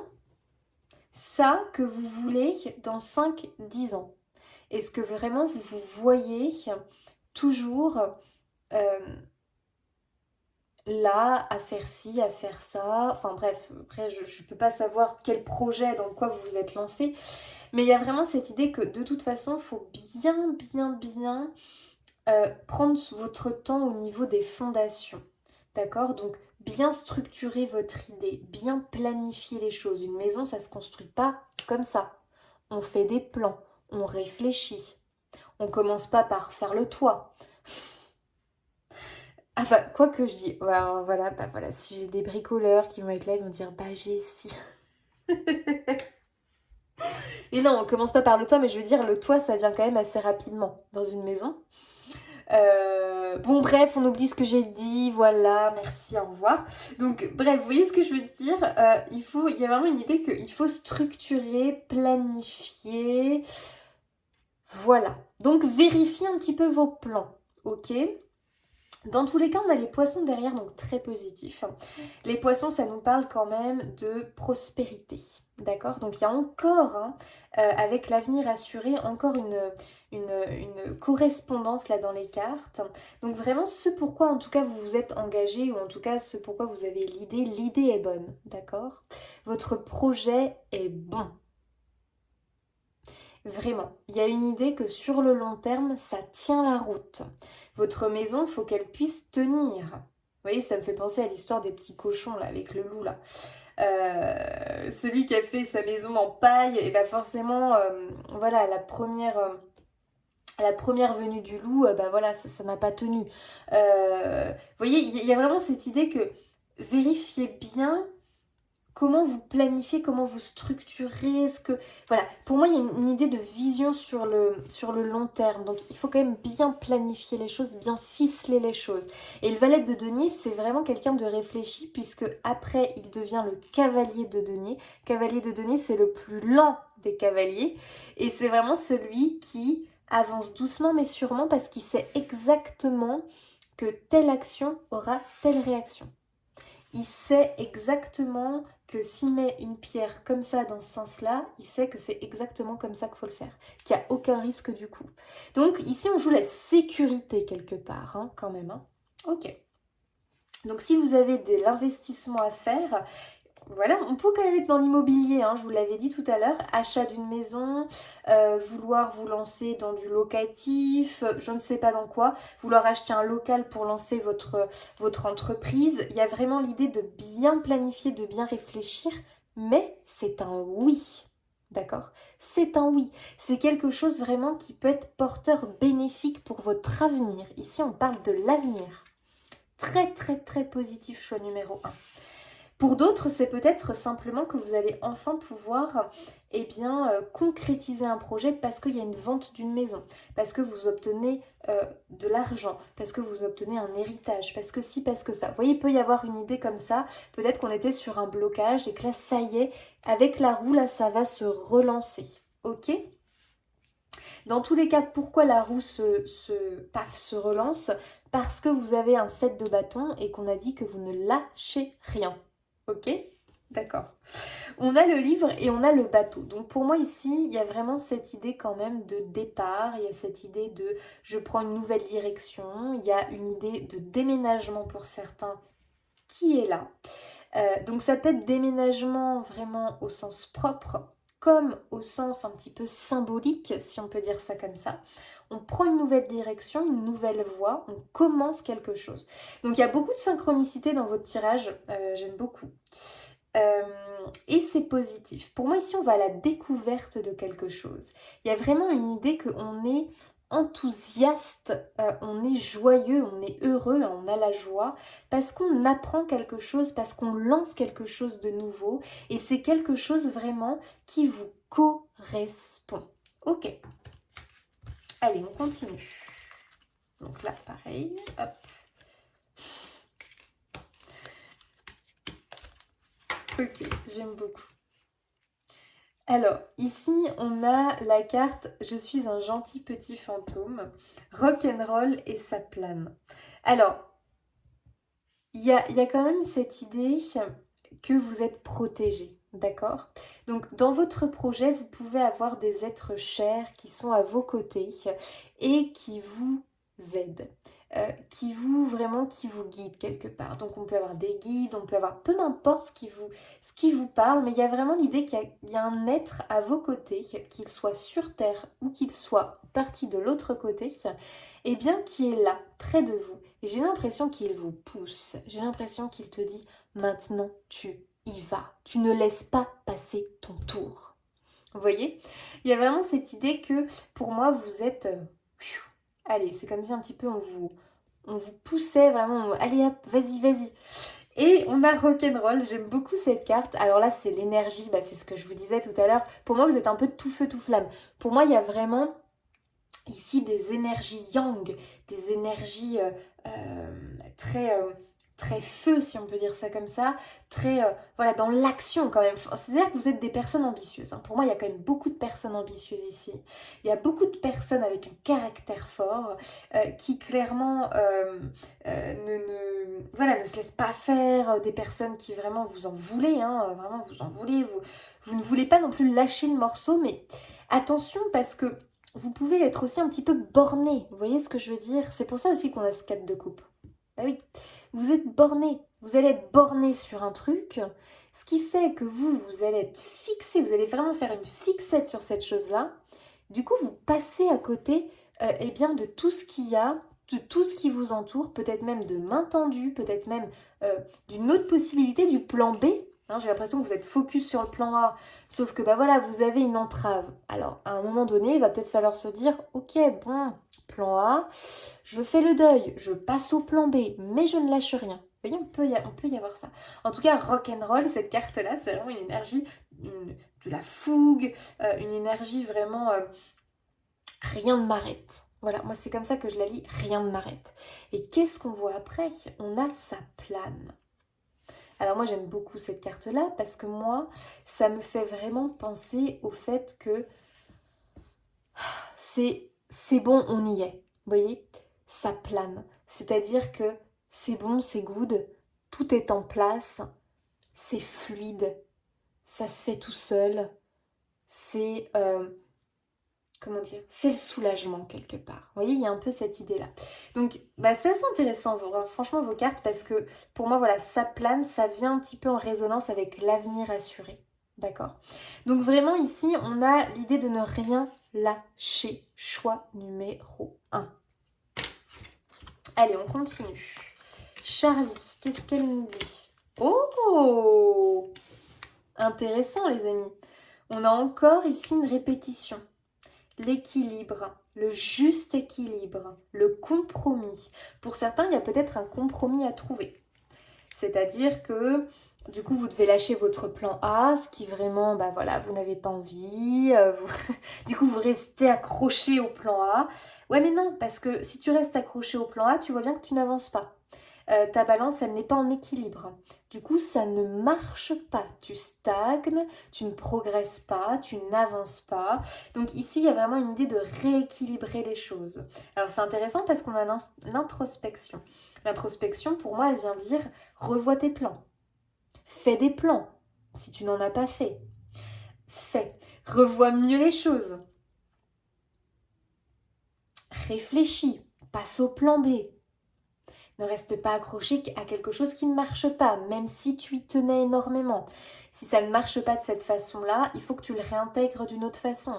[SPEAKER 1] ça que vous voulez dans 5-10 ans? Est-ce que vraiment vous vous voyez toujours là à faire ci, à faire ça? Enfin bref, après je ne peux pas savoir quel projet, dans quoi vous vous êtes lancé, mais il y a vraiment cette idée que de toute façon, il faut bien prendre votre temps au niveau des fondations. D'accord? Donc bien structurer votre idée, bien planifier les choses. Une maison, ça ne se construit pas comme ça. On fait des plans, on réfléchit. On commence pas par faire le toit. Enfin, quoi que je dis, voilà, si j'ai des bricoleurs qui vont être là, ils vont dire, bah j'ai si. Et non, on commence pas par le toit, mais je veux dire, le toit, ça vient quand même assez rapidement dans une maison. Bon bref, on oublie ce que j'ai dit, voilà, merci, au revoir. Donc bref, vous voyez ce que je veux dire, il y a vraiment une idée qu'il faut structurer, planifier, voilà. Donc vérifiez un petit peu vos plans, ok? Dans tous les cas, on a les poissons derrière, donc très positif. Les poissons, ça nous parle quand même de prospérité, d'accord? Donc il y a encore, avec l'avenir assuré, encore une correspondance là dans les cartes. Donc vraiment, ce pourquoi en tout cas vous vous êtes engagé, ou en tout cas ce pourquoi vous avez l'idée est bonne, d'accord? Votre projet est bon. Vraiment, il y a une idée que sur le long terme, ça tient la route. Votre maison, il faut qu'elle puisse tenir. Vous voyez, ça me fait penser à l'histoire des petits cochons là, avec le loup là. Celui qui a fait sa maison en paille, et bien forcément, voilà, à la première venue du loup, voilà, ça n'a pas tenu. Vous voyez, il y a vraiment cette idée que vérifiez bien comment vous planifiez, comment vous structurez, Voilà, pour moi, il y a une idée de vision sur le long terme. Donc, il faut quand même bien planifier les choses, bien ficeler les choses. Et le valet de denier, c'est vraiment quelqu'un de réfléchi, puisque après, il devient le cavalier de denier. Cavalier de denier, c'est le plus lent des cavaliers. Et c'est vraiment celui qui avance doucement mais sûrement, parce qu'il sait exactement que telle action aura telle réaction. Il sait exactement que s'il met une pierre comme ça dans ce sens-là, il sait que c'est exactement comme ça qu'il faut le faire, qu'il n'y a aucun risque du coup. Donc ici on joue la sécurité quelque part, quand même. Ok. Donc si vous avez de l'investissement à faire, voilà, on peut quand même être dans l'immobilier, je vous l'avais dit tout à l'heure, achat d'une maison, vouloir vous lancer dans du locatif, je ne sais pas dans quoi, vouloir acheter un local pour lancer votre entreprise. Il y a vraiment l'idée de bien planifier, de bien réfléchir, mais c'est un oui, d'accord? C'est un oui, c'est quelque chose vraiment qui peut être porteur bénéfique pour votre avenir. Ici, on parle de l'avenir. Très, très, très positif, choix numéro 1. Pour d'autres, c'est peut-être simplement que vous allez enfin pouvoir concrétiser un projet parce qu'il y a une vente d'une maison, parce que vous obtenez de l'argent, parce que vous obtenez un héritage, parce que si, parce que ça. Vous voyez, il peut y avoir une idée comme ça. Peut-être qu'on était sur un blocage et que là, ça y est, avec la roue, là, ça va se relancer. Ok ? Dans tous les cas, pourquoi la roue se relance? Parce que vous avez un set de bâtons et qu'on a dit que vous ne lâchez rien. Ok? D'accord. On a le livre et on a le bateau. Donc pour moi ici, il y a vraiment cette idée quand même de départ. Il y a cette idée de je prends une nouvelle direction. Il y a une idée de déménagement pour certains qui est là. Donc ça peut être déménagement vraiment au sens propre, comme au sens un petit peu symbolique, si on peut dire ça comme ça. On prend une nouvelle direction, une nouvelle voie, on commence quelque chose. Donc il y a beaucoup de synchronicité dans votre tirage, j'aime beaucoup. Et c'est positif. Pour moi ici on va à la découverte de quelque chose. Il y a vraiment une idée qu'on est enthousiaste, on est joyeux, on est heureux, on a la joie parce qu'on apprend quelque chose, parce qu'on lance quelque chose de nouveau et c'est quelque chose vraiment qui vous correspond. Ok, allez on continue. Donc là pareil, hop. Ok, j'aime beaucoup. Alors, ici, on a la carte « Je suis un gentil petit fantôme », rock'n'roll et ça plane. Alors, il y a quand même cette idée que vous êtes protégé, d'accord? Donc, dans votre projet, vous pouvez avoir des êtres chers qui sont à vos côtés et qui vous aident. Qui vous guide quelque part. Donc on peut avoir des guides, on peut avoir peu importe ce qui vous parle, mais il y a vraiment l'idée qu'il y a un être à vos côtés, qu'il soit sur Terre ou qu'il soit parti de l'autre côté, et bien qui est là, près de vous. Et j'ai l'impression qu'il vous pousse, j'ai l'impression qu'il te dit maintenant tu y vas, tu ne laisses pas passer ton tour. Vous voyez? Il y a vraiment cette idée que pour moi vous êtes... allez, c'est comme si un petit peu on vous poussait vraiment, allez hop, vas-y, vas-y. Et on a rock'n'roll, j'aime beaucoup cette carte. Alors là, c'est l'énergie, c'est ce que je vous disais tout à l'heure. Pour moi, vous êtes un peu tout feu, tout flamme. Pour moi, il y a vraiment ici des énergies yang, des énergies très feu, si on peut dire ça comme ça, très dans l'action quand même. C'est-à-dire que vous êtes des personnes ambitieuses. Hein. Pour moi, il y a quand même beaucoup de personnes ambitieuses ici. Il y a beaucoup de personnes avec un caractère fort qui clairement ne se laissent pas faire, des personnes qui vraiment vous en voulez, hein, vraiment vous en voulez, vous ne voulez pas non plus lâcher le morceau, mais attention parce que vous pouvez être aussi un petit peu borné, vous voyez ce que je veux dire? C'est pour ça aussi qu'on a ce 4 de coupe. Bah oui, vous êtes borné, vous allez être borné sur un truc, ce qui fait que vous allez être fixé, vous allez vraiment faire une fixette sur cette chose-là. Du coup, vous passez à côté de tout ce qu'il y a, de tout ce qui vous entoure, peut-être même de main tendue, peut-être même d'une autre possibilité, du plan B. Hein, j'ai l'impression que vous êtes focus sur le plan A, sauf que vous avez une entrave. Alors, à un moment donné, il va peut-être falloir se dire, ok, bon, plan A, je fais le deuil, je passe au plan B, mais je ne lâche rien. Vous voyez, on peut y avoir ça. En tout cas, rock'n'roll, cette carte-là, c'est vraiment une énergie de la fougue, une énergie vraiment... rien ne m'arrête. Voilà, moi c'est comme ça que je la lis, rien ne m'arrête. Et qu'est-ce qu'on voit après? On a ça plane. Alors moi j'aime beaucoup cette carte-là parce que moi, ça me fait vraiment penser au fait que c'est bon, on y est. Vous voyez? Ça plane. C'est-à-dire que c'est bon, c'est good, tout est en place, c'est fluide, ça se fait tout seul, c'est... comment dire, c'est le soulagement quelque part. Vous voyez, il y a un peu cette idée-là. Donc, c'est assez intéressant, franchement, vos cartes, parce que pour moi, voilà, ça plane, ça vient un petit peu en résonance avec l'avenir assuré. D'accord? Donc, vraiment, ici, on a l'idée de ne rien lâcher. Choix numéro 1. Allez, on continue. Charlie, qu'est-ce qu'elle nous dit? Oh! Intéressant, les amis. On a encore ici une répétition. L'équilibre, le juste équilibre, le compromis. Pour certains, il y a peut-être un compromis à trouver. C'est-à-dire que Du coup, vous devez lâcher votre plan A, ce qui vraiment, bah voilà, vous n'avez pas envie. Du coup, vous restez accroché au plan A. Ouais, mais non, parce que si tu restes accroché au plan A, tu vois bien que tu n'avances pas. Ta balance, elle n'est pas en équilibre. Du coup, ça ne marche pas. Tu stagnes, tu ne progresses pas, tu n'avances pas. Donc ici, il y a vraiment une idée de rééquilibrer les choses. Alors c'est intéressant parce qu'on a l'introspection. L'introspection, pour moi, elle vient dire revois tes plans. Fais des plans si tu n'en as pas fait. Fais. Revois mieux les choses. Réfléchis. Passe au plan B. Ne reste pas accroché à quelque chose qui ne marche pas, même si tu y tenais énormément. Si ça ne marche pas de cette façon-là, il faut que tu le réintègres d'une autre façon.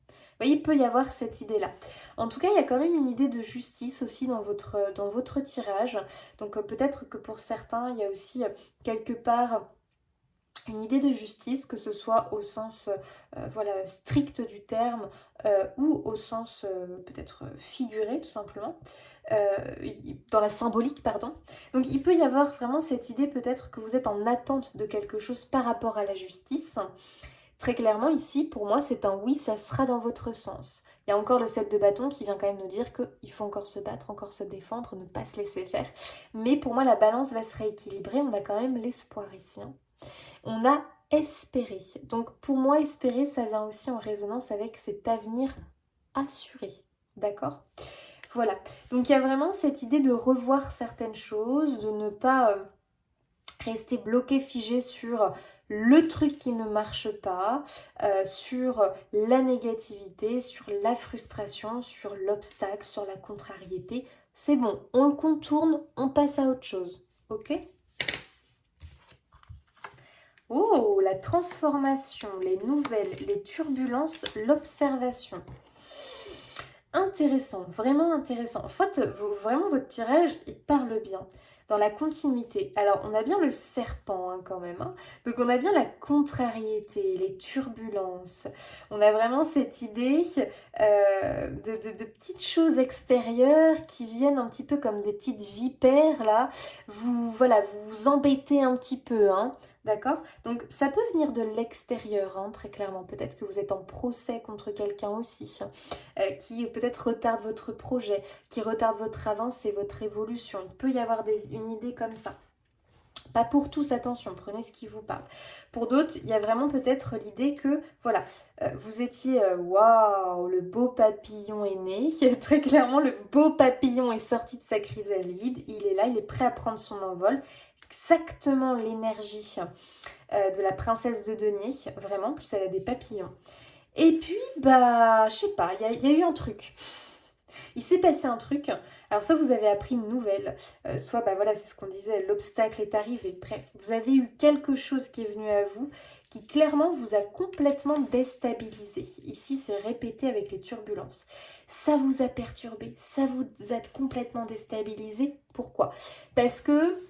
[SPEAKER 1] Vous voyez, il peut y avoir cette idée-là. En tout cas, il y a quand même une idée de justice aussi dans votre tirage. Donc peut-être que pour certains, il y a aussi quelque part une idée de justice, que ce soit au sens voilà, strict du terme ou au sens peut-être figuré tout simplement, dans la symbolique pardon. Donc il peut y avoir vraiment cette idée peut-être que vous êtes en attente de quelque chose par rapport à la justice. Très clairement ici pour moi c'est un oui, ça sera dans votre sens. Il y a encore le 7 de bâton qui vient quand même nous dire qu'il faut encore se battre, encore se défendre, ne pas se laisser faire. Mais pour moi la balance va se rééquilibrer, on a quand même l'espoir ici. On a espéré. Donc pour moi, espérer, ça vient aussi en résonance avec cet avenir assuré. D'accord? Voilà. Donc il y a vraiment cette idée de revoir certaines choses, de ne pas rester bloqué, figé sur le truc qui ne marche pas, sur la négativité, sur la frustration, sur l'obstacle, sur la contrariété. C'est bon, on le contourne, on passe à autre chose. Ok? Oh, la transformation, les nouvelles, les turbulences, l'observation. Intéressant, vraiment intéressant. En fait, vraiment, votre tirage, il parle bien. Dans la continuité. Alors, on a bien le serpent hein, quand même. Hein. Donc, on a bien la contrariété, les turbulences. On a vraiment cette idée de petites choses extérieures qui viennent un petit peu comme des petites vipères, là. Voilà, vous embêtez un petit peu, hein. D'accord? Donc ça peut venir de l'extérieur, hein, très clairement. Peut-être que vous êtes en procès contre quelqu'un aussi, qui peut-être retarde votre projet, qui retarde votre avancée, votre évolution. Il peut y avoir une idée comme ça. Pas pour tous, attention, prenez ce qui vous parle. Pour d'autres, il y a vraiment peut-être l'idée que, voilà, vous étiez, waouh, le beau papillon est né. Très clairement, le beau papillon est sorti de sa chrysalide. Il est là, il est prêt à prendre son envol. Exactement l'énergie de la princesse de denier, vraiment, plus elle a des papillons. Et puis, bah, je sais pas, il y a eu un truc. Il s'est passé un truc, alors soit vous avez appris une nouvelle, soit bah voilà, c'est ce qu'on disait, l'obstacle est arrivé. Bref, vous avez eu quelque chose qui est venu à vous qui clairement vous a complètement déstabilisé. Ici, c'est répété avec les turbulences. Ça vous a perturbé, ça vous a complètement déstabilisé. Pourquoi? Parce que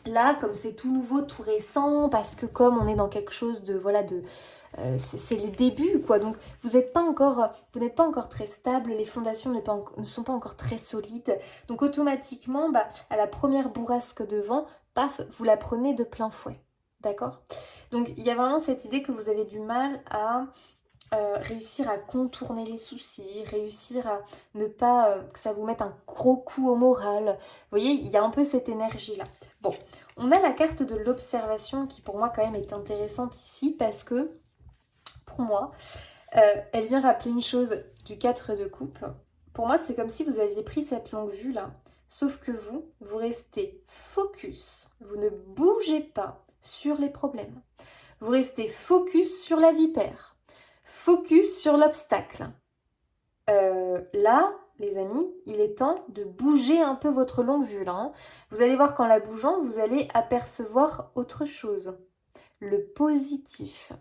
[SPEAKER 1] là, comme c'est tout nouveau, tout récent, parce que comme on est dans quelque chose de, voilà, c'est les débuts, quoi. Donc, vous n'êtes pas encore très stable, les fondations ne sont pas encore très solides. Donc, automatiquement, bah, à la première bourrasque de vent, paf, vous la prenez de plein fouet. D'accord? Donc, il y a vraiment cette idée que vous avez du mal à réussir à contourner les soucis, réussir à ne pas que ça vous mette un gros coup au moral. Vous voyez, il y a un peu cette énergie-là. Bon, on a la carte de l'observation qui pour moi quand même est intéressante ici parce que pour moi, elle vient rappeler une chose du 4 de coupe. Pour moi, c'est comme si vous aviez pris cette longue vue là, sauf que vous restez focus, vous ne bougez pas sur les problèmes. Vous restez focus sur la vipère. Focus sur l'obstacle. Là, les amis, il est temps de bouger un peu votre longue vue là. Hein. Vous allez voir qu'en la bougeant, vous allez apercevoir autre chose. Le positif.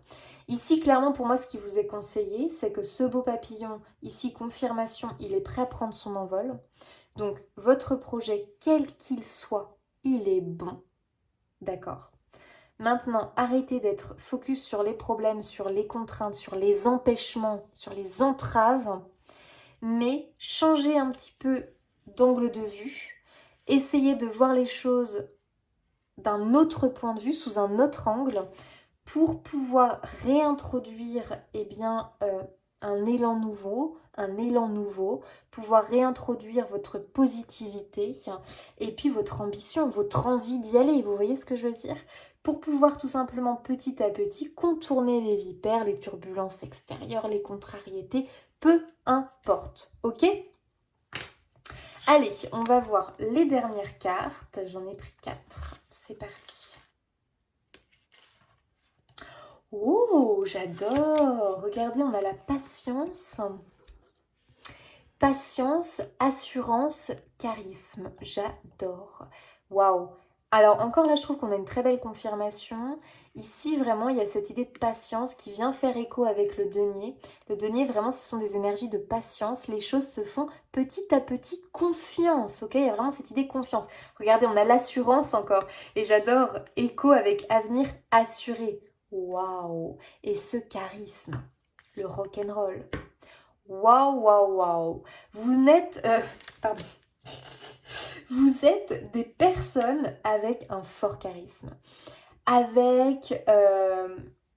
[SPEAKER 1] Ici, clairement, pour moi, ce qui vous est conseillé, c'est que ce beau papillon, ici, confirmation, il est prêt à prendre son envol. Donc, votre projet, quel qu'il soit, il est bon. D'accord ? Maintenant, arrêtez d'être focus sur les problèmes, sur les contraintes, sur les empêchements, sur les entraves, mais changez un petit peu d'angle de vue. Essayez de voir les choses d'un autre point de vue, sous un autre angle, pour pouvoir réintroduire un élan nouveau, pouvoir réintroduire votre positivité et puis votre ambition, votre envie d'y aller, vous voyez ce que je veux dire? Pour pouvoir tout simplement petit à petit contourner les vipères, les turbulences extérieures, les contrariétés, peu importe, ok? Allez, on va voir les dernières cartes, j'en ai pris 4, c'est parti. Oh, j'adore! Regardez, on a la patience. Patience, assurance, charisme. J'adore. Waouh! Alors encore là, je trouve qu'on a une très belle confirmation. Ici, vraiment, il y a cette idée de patience qui vient faire écho avec le denier. Le denier, vraiment, ce sont des énergies de patience. Les choses se font petit à petit, confiance, ok? Il y a vraiment cette idée de confiance. Regardez, on a l'assurance encore. Et j'adore écho avec avenir assuré. Waouh! Et ce charisme, le rock'n'roll. Waouh, waouh, waouh! Pardon. Vous êtes des personnes avec un fort charisme.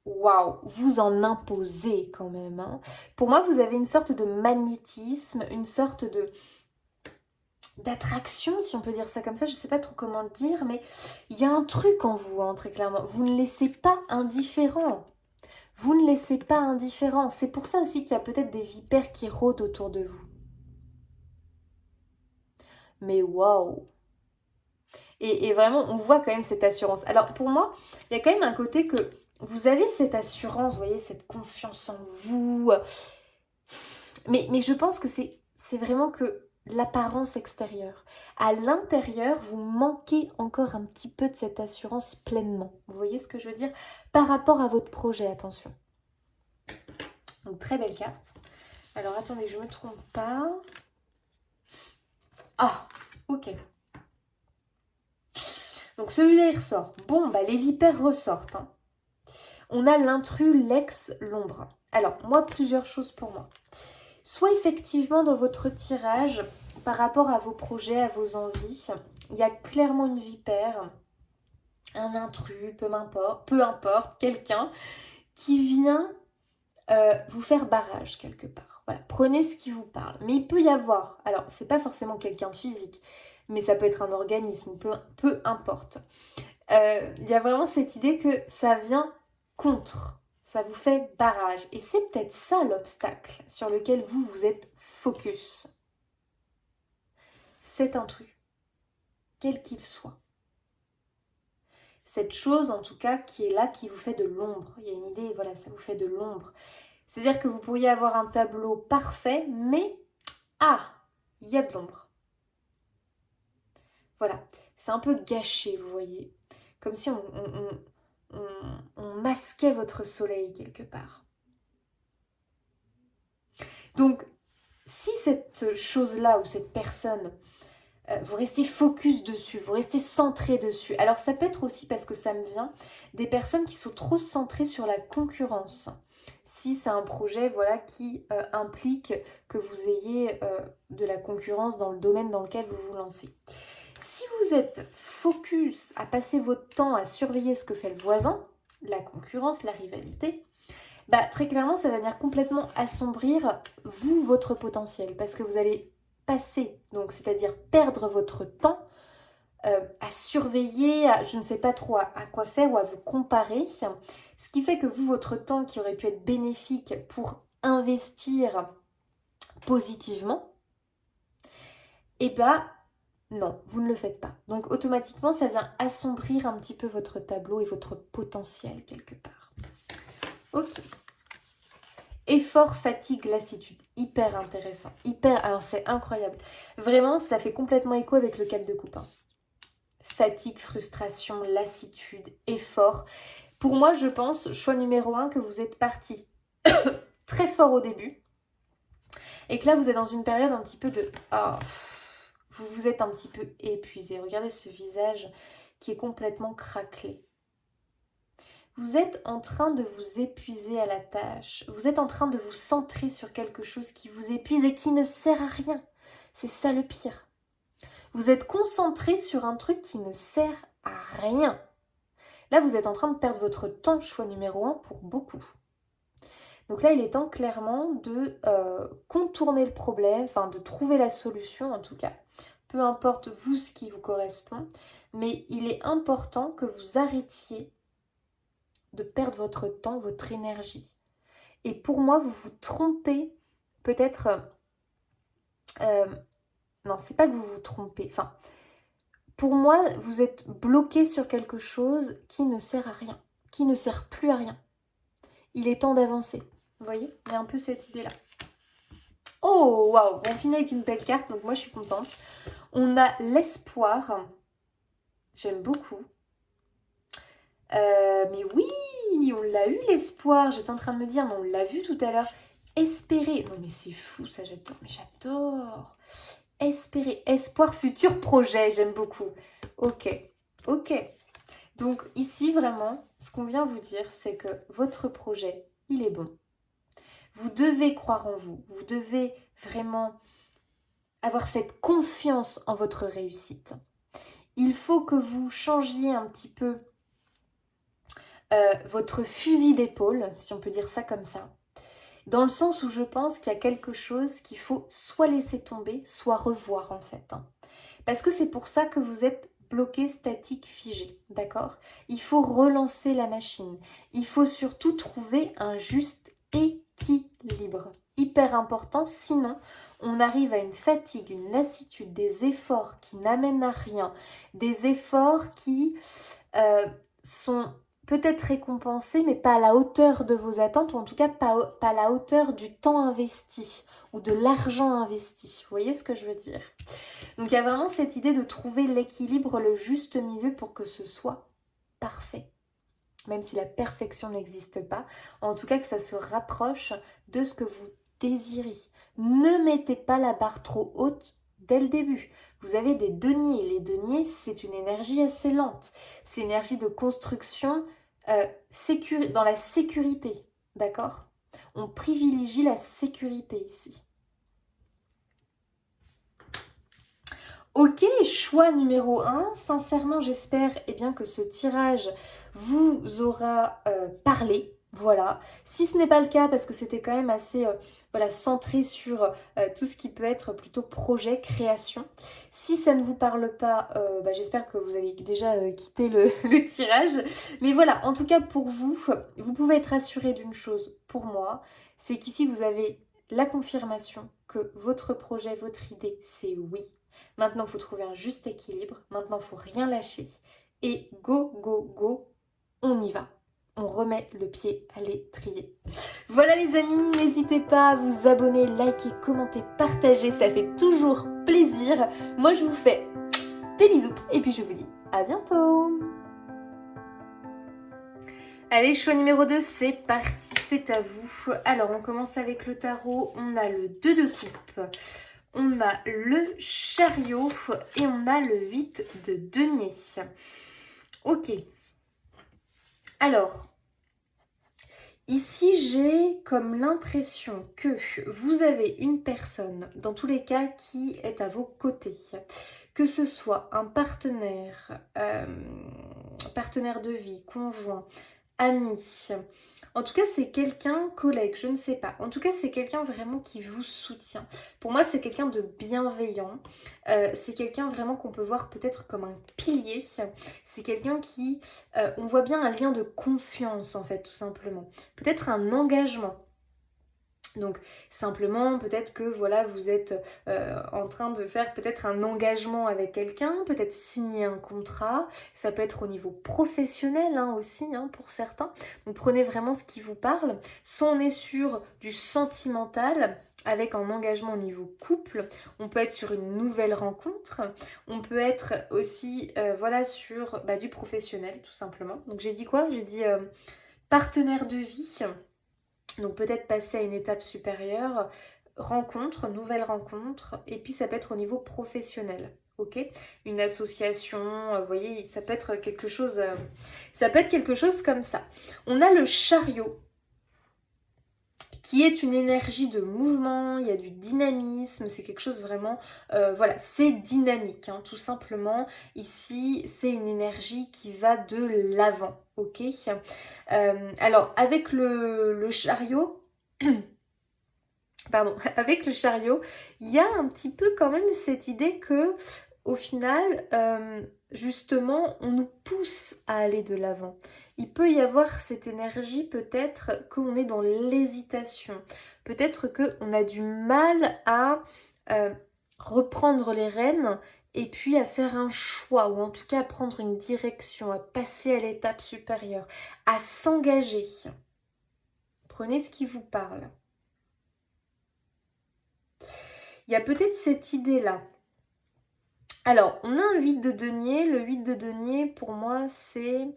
[SPEAKER 1] Waouh, vous en imposez quand même. Hein. Pour moi, vous avez une sorte de magnétisme, une sorte d'attraction, si on peut dire ça comme ça, je ne sais pas trop comment le dire, mais il y a un truc en vous, hein, très clairement. Vous ne laissez pas indifférent. Vous ne laissez pas indifférent. C'est pour ça aussi qu'il y a peut-être des vipères qui rôdent autour de vous. Mais waouh! Et vraiment, on voit quand même cette assurance. Alors pour moi, il y a quand même un côté que vous avez cette assurance, vous voyez, cette confiance en vous. Mais je pense que c'est vraiment que l'apparence extérieure. À l'intérieur, vous manquez encore un petit peu de cette assurance pleinement. Vous voyez ce que je veux dire? Par rapport à votre projet, attention. Donc très belle carte. Alors attendez, je ne me trompe pas. Ah, ok. Donc celui-là, il ressort. Bon, bah les vipères ressortent. Hein. On a l'intrus, l'ex, l'ombre. Alors, moi, plusieurs choses pour moi. Soit effectivement, dans votre tirage, par rapport à vos projets, à vos envies, il y a clairement une vipère, un intrus, peu importe, quelqu'un qui vient vous faire barrage quelque part. Voilà, prenez ce qui vous parle. Mais il peut y avoir, alors c'est pas forcément quelqu'un de physique, mais ça peut être un organisme, peu importe. Il y a vraiment cette idée que ça vient contre, ça vous fait barrage. Et c'est peut-être ça l'obstacle sur lequel vous êtes focus. Cet intrus, quel qu'il soit. Cette chose en tout cas qui est là, qui vous fait de l'ombre. Il y a une idée, voilà, ça vous fait de l'ombre. C'est-à-dire que vous pourriez avoir un tableau parfait, mais il y a de l'ombre. Voilà, c'est un peu gâché, vous voyez. Comme si on masquait votre soleil quelque part. Donc, si cette chose-là ou cette personne, vous restez focus dessus, vous restez centré dessus. Alors ça peut être aussi, parce que ça me vient, des personnes qui sont trop centrées sur la concurrence. Si c'est un projet voilà, qui implique que vous ayez de la concurrence dans le domaine dans lequel vous vous lancez. Si vous êtes focus à passer votre temps à surveiller ce que fait le voisin, la concurrence, la rivalité, bah, très clairement, ça va venir complètement assombrir votre potentiel. Parce que vous allez passer, donc c'est-à-dire perdre votre temps à surveiller, je ne sais pas trop à quoi faire ou à vous comparer. Ce qui fait que votre temps qui aurait pu être bénéfique pour investir positivement, eh bien, non, vous ne le faites pas. Donc automatiquement, ça vient assombrir un petit peu votre tableau et votre potentiel quelque part. Ok. Effort, fatigue, lassitude. Hyper intéressant. Alors c'est incroyable. Vraiment, ça fait complètement écho avec le 4 de coupe. Hein. Fatigue, frustration, lassitude, effort. Pour moi, je pense, choix numéro 1, que vous êtes parti très fort au début. Et que là, vous êtes dans une période un petit peu de... vous vous êtes un petit peu épuisé. Regardez ce visage qui est complètement craquelé. Vous êtes en train de vous épuiser à la tâche. Vous êtes en train de vous centrer sur quelque chose qui vous épuise et qui ne sert à rien. C'est ça le pire. Vous êtes concentré sur un truc qui ne sert à rien. Là, vous êtes en train de perdre votre temps, choix numéro 1, pour beaucoup. Donc là, il est temps clairement de contourner le problème, enfin de trouver la solution en tout cas. Peu importe vous ce qui vous correspond, mais il est important que vous arrêtiez de perdre votre temps, votre énergie. Et pour moi, vous vous trompez peut-être... non, c'est pas que vous vous trompez. Enfin, pour moi, vous êtes bloqué sur quelque chose qui ne sert à rien, qui ne sert plus à rien. Il est temps d'avancer. Vous voyez, il y a un peu cette idée-là. Oh, waouh, on finit avec une belle carte, donc moi je suis contente. On a l'espoir. J'aime beaucoup. Mais oui, on l'a eu l'espoir. J'étais en train de me dire, mais on l'a vu tout à l'heure. Espérer. Non mais c'est fou ça, j'adore. Mais j'adore. Espérer. Espoir, futur projet. J'aime beaucoup. Ok. Donc ici vraiment, ce qu'on vient vous dire, c'est que votre projet, il est bon. Vous devez croire en vous. Vous devez vraiment avoir cette confiance en votre réussite. Il faut que vous changiez un petit peu votre fusil d'épaule, si on peut dire ça comme ça. Dans le sens où je pense qu'il y a quelque chose qu'il faut soit laisser tomber, soit revoir en fait. Parce que c'est pour ça que vous êtes bloqué, statique, figé, d'accord? Il faut relancer la machine. Il faut surtout trouver un juste équilibre. Hyper important, sinon on arrive à une fatigue, une lassitude, des efforts qui n'amènent à rien, des efforts qui sont peut-être récompensés, mais pas à la hauteur de vos attentes, ou en tout cas pas à la hauteur du temps investi ou de l'argent investi. Vous voyez ce que je veux dire? Donc il y a vraiment cette idée de trouver l'équilibre, le juste milieu pour que ce soit parfait. Même si la perfection n'existe pas, en tout cas que ça se rapproche de ce que vous désirez. Ne mettez pas la barre trop haute dès le début. Vous avez des deniers. Les deniers, c'est une énergie assez lente. C'est une énergie de construction dans la sécurité. D'accord? On privilégie la sécurité ici. Ok, choix numéro 1. Sincèrement, j'espère bien que ce tirage vous aura parlé. Voilà. Si ce n'est pas le cas, parce que c'était quand même assez centré sur tout ce qui peut être plutôt projet, création. Si ça ne vous parle pas, j'espère que vous avez déjà quitté le tirage. Mais voilà, en tout cas pour vous, vous pouvez être assuré d'une chose pour moi, c'est qu'ici vous avez la confirmation que votre projet, votre idée, c'est oui. Maintenant, il faut trouver un juste équilibre. Maintenant, il ne faut rien lâcher. Et go, go, go, on y va. On remet le pied à l'étrier. Voilà les amis, n'hésitez pas à vous abonner, liker, commenter, partager. Ça fait toujours plaisir. Moi, je vous fais des bisous. Et puis, je vous dis à bientôt. Allez, choix numéro 2, c'est parti. C'est à vous. Alors, on commence avec le tarot. On a le 2 de coupe. On a le chariot et on a le 8 de denier. Ok. Alors, ici j'ai comme l'impression que vous avez une personne, dans tous les cas, qui est à vos côtés. Que ce soit un partenaire, partenaire de vie, conjoint, ami. En tout cas, c'est quelqu'un, collègue, je ne sais pas. En tout cas, c'est quelqu'un vraiment qui vous soutient. Pour moi, c'est quelqu'un de bienveillant. C'est quelqu'un vraiment qu'on peut voir peut-être comme un pilier. C'est quelqu'un qui... on voit bien un lien de confiance, en fait, tout simplement. Peut-être un engagement. Donc simplement peut-être que voilà vous êtes en train de faire peut-être un engagement avec quelqu'un, peut-être signer un contrat, ça peut être au niveau professionnel aussi pour certains. Donc prenez vraiment ce qui vous parle. Soit on est sur du sentimental avec un engagement au niveau couple, on peut être sur une nouvelle rencontre, on peut être aussi sur du professionnel tout simplement. Donc j'ai dit quoi? J'ai dit partenaire de vie. Donc peut-être passer à une étape supérieure, rencontre, nouvelle rencontre, et puis ça peut être au niveau professionnel, ok? Une association, vous voyez, ça peut être quelque chose, comme ça. On a le chariot. qui est une énergie de mouvement, il y a du dynamisme, c'est quelque chose vraiment, voilà, c'est dynamique, hein, tout simplement. Ici, c'est une énergie qui va de l'avant, ok. Alors, avec le chariot, pardon, avec le chariot, il y a un petit peu quand même cette idée que, au final, justement, on nous pousse à aller de l'avant. Il peut y avoir cette énergie, peut-être qu'on est dans l'hésitation, peut-être qu'on a du mal à reprendre les rênes et puis à faire un choix, ou en tout cas à prendre une direction, à passer à l'étape supérieure, à s'engager. Prenez ce qui vous parle. Il y a peut-être cette idée-là. Alors, on a un 8 de denier. Le 8 de denier, pour moi, c'est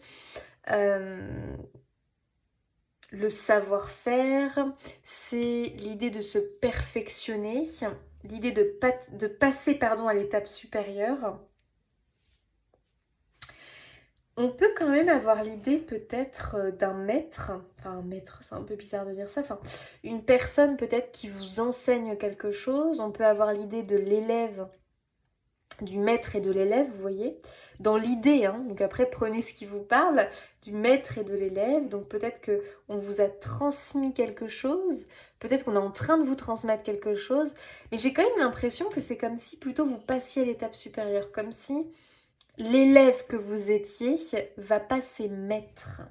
[SPEAKER 1] le savoir-faire, c'est l'idée de se perfectionner, l'idée de passer à l'étape supérieure. On peut quand même avoir l'idée peut-être d'un maître, enfin un maître, c'est un peu bizarre de dire ça, enfin une personne peut-être qui vous enseigne quelque chose. On peut avoir l'idée de l'élève, du maître et de l'élève, vous voyez, dans l'idée, hein, donc après prenez ce qui vous parle, du maître et de l'élève, donc peut-être qu'on vous a transmis quelque chose, peut-être qu'on est en train de vous transmettre quelque chose, mais j'ai quand même l'impression que c'est comme si plutôt vous passiez à l'étape supérieure, comme si l'élève que vous étiez va passer maître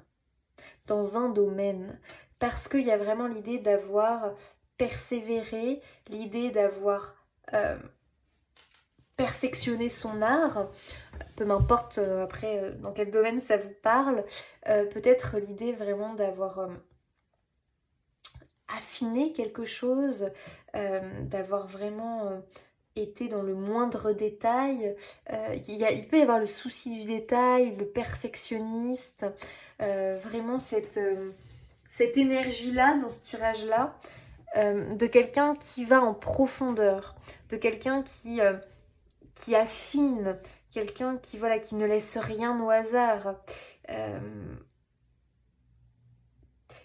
[SPEAKER 1] dans un domaine, parce qu'il y a vraiment l'idée d'avoir persévéré, l'idée d'avoir perfectionné son art, peu m'importe après dans quel domaine ça vous parle, peut-être l'idée vraiment d'avoir affiné quelque chose, d'avoir vraiment été dans le moindre détail. Il peut y avoir le souci du détail, le perfectionniste, vraiment cette énergie-là dans ce tirage-là, de quelqu'un qui va en profondeur, de quelqu'un qui affine, quelqu'un qui, voilà, qui ne laisse rien au hasard.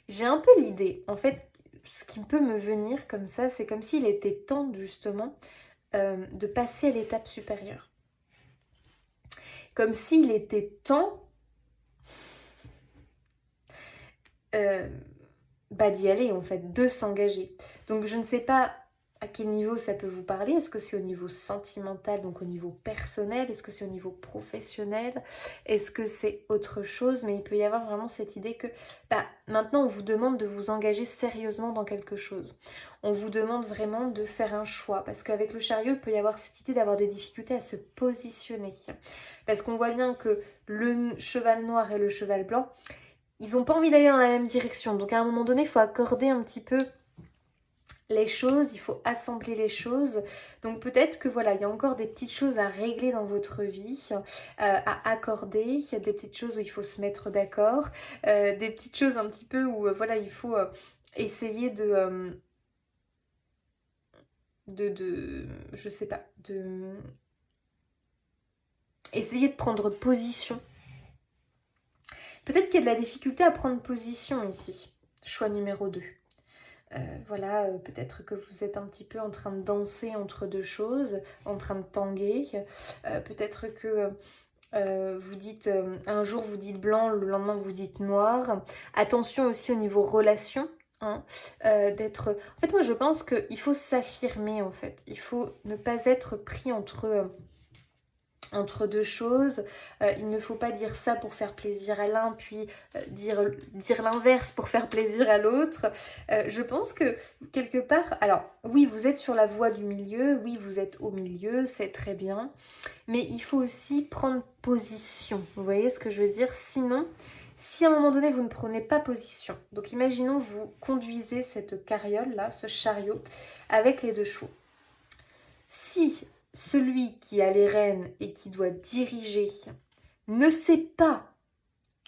[SPEAKER 1] J'ai un peu l'idée, en fait, ce qui peut me venir comme ça, c'est comme s'il était temps justement de passer à l'étape supérieure. Comme s'il était temps d'y aller en fait, de s'engager. Donc je ne sais pas à quel niveau ça peut vous parler. Est-ce que c'est au niveau sentimental, donc au niveau personnel? Est-ce que c'est au niveau professionnel? Est-ce que c'est autre chose? Mais il peut y avoir vraiment cette idée que maintenant on vous demande de vous engager sérieusement dans quelque chose. On vous demande vraiment de faire un choix. Parce qu'avec le chariot, il peut y avoir cette idée d'avoir des difficultés à se positionner. Parce qu'on voit bien que le cheval noir et le cheval blanc, ils n'ont pas envie d'aller dans la même direction. Donc à un moment donné, il faut accorder un petit peu les choses, il faut assembler les choses. Donc peut-être que voilà, il y a encore des petites choses à régler dans votre vie, à accorder. Il y a des petites choses où il faut se mettre d'accord, des petites choses un petit peu où voilà, il faut essayer je sais pas, essayer de prendre position. Peut-être qu'il y a de la difficulté à prendre position ici. Choix numéro 2. Voilà, peut-être que vous êtes un petit peu en train de danser entre deux choses, en train de tanguer. Peut-être que vous dites, un jour vous dites blanc, le lendemain vous dites noir. Attention aussi au niveau relation. Hein, d'être... En fait, moi je pense qu'il faut s'affirmer en fait. Il faut ne pas être pris entre deux choses. Il ne faut pas dire ça pour faire plaisir à l'un, puis dire l'inverse pour faire plaisir à l'autre. Je pense que quelque part, alors oui, vous êtes sur la voie du milieu, oui, vous êtes au milieu, c'est très bien, mais il faut aussi prendre position. Vous voyez ce que je veux dire? Sinon, si à un moment donné vous ne prenez pas position, donc imaginons vous conduisez cette carriole là, ce chariot, avec les deux chevaux. Si celui qui a les rênes et qui doit diriger ne sait pas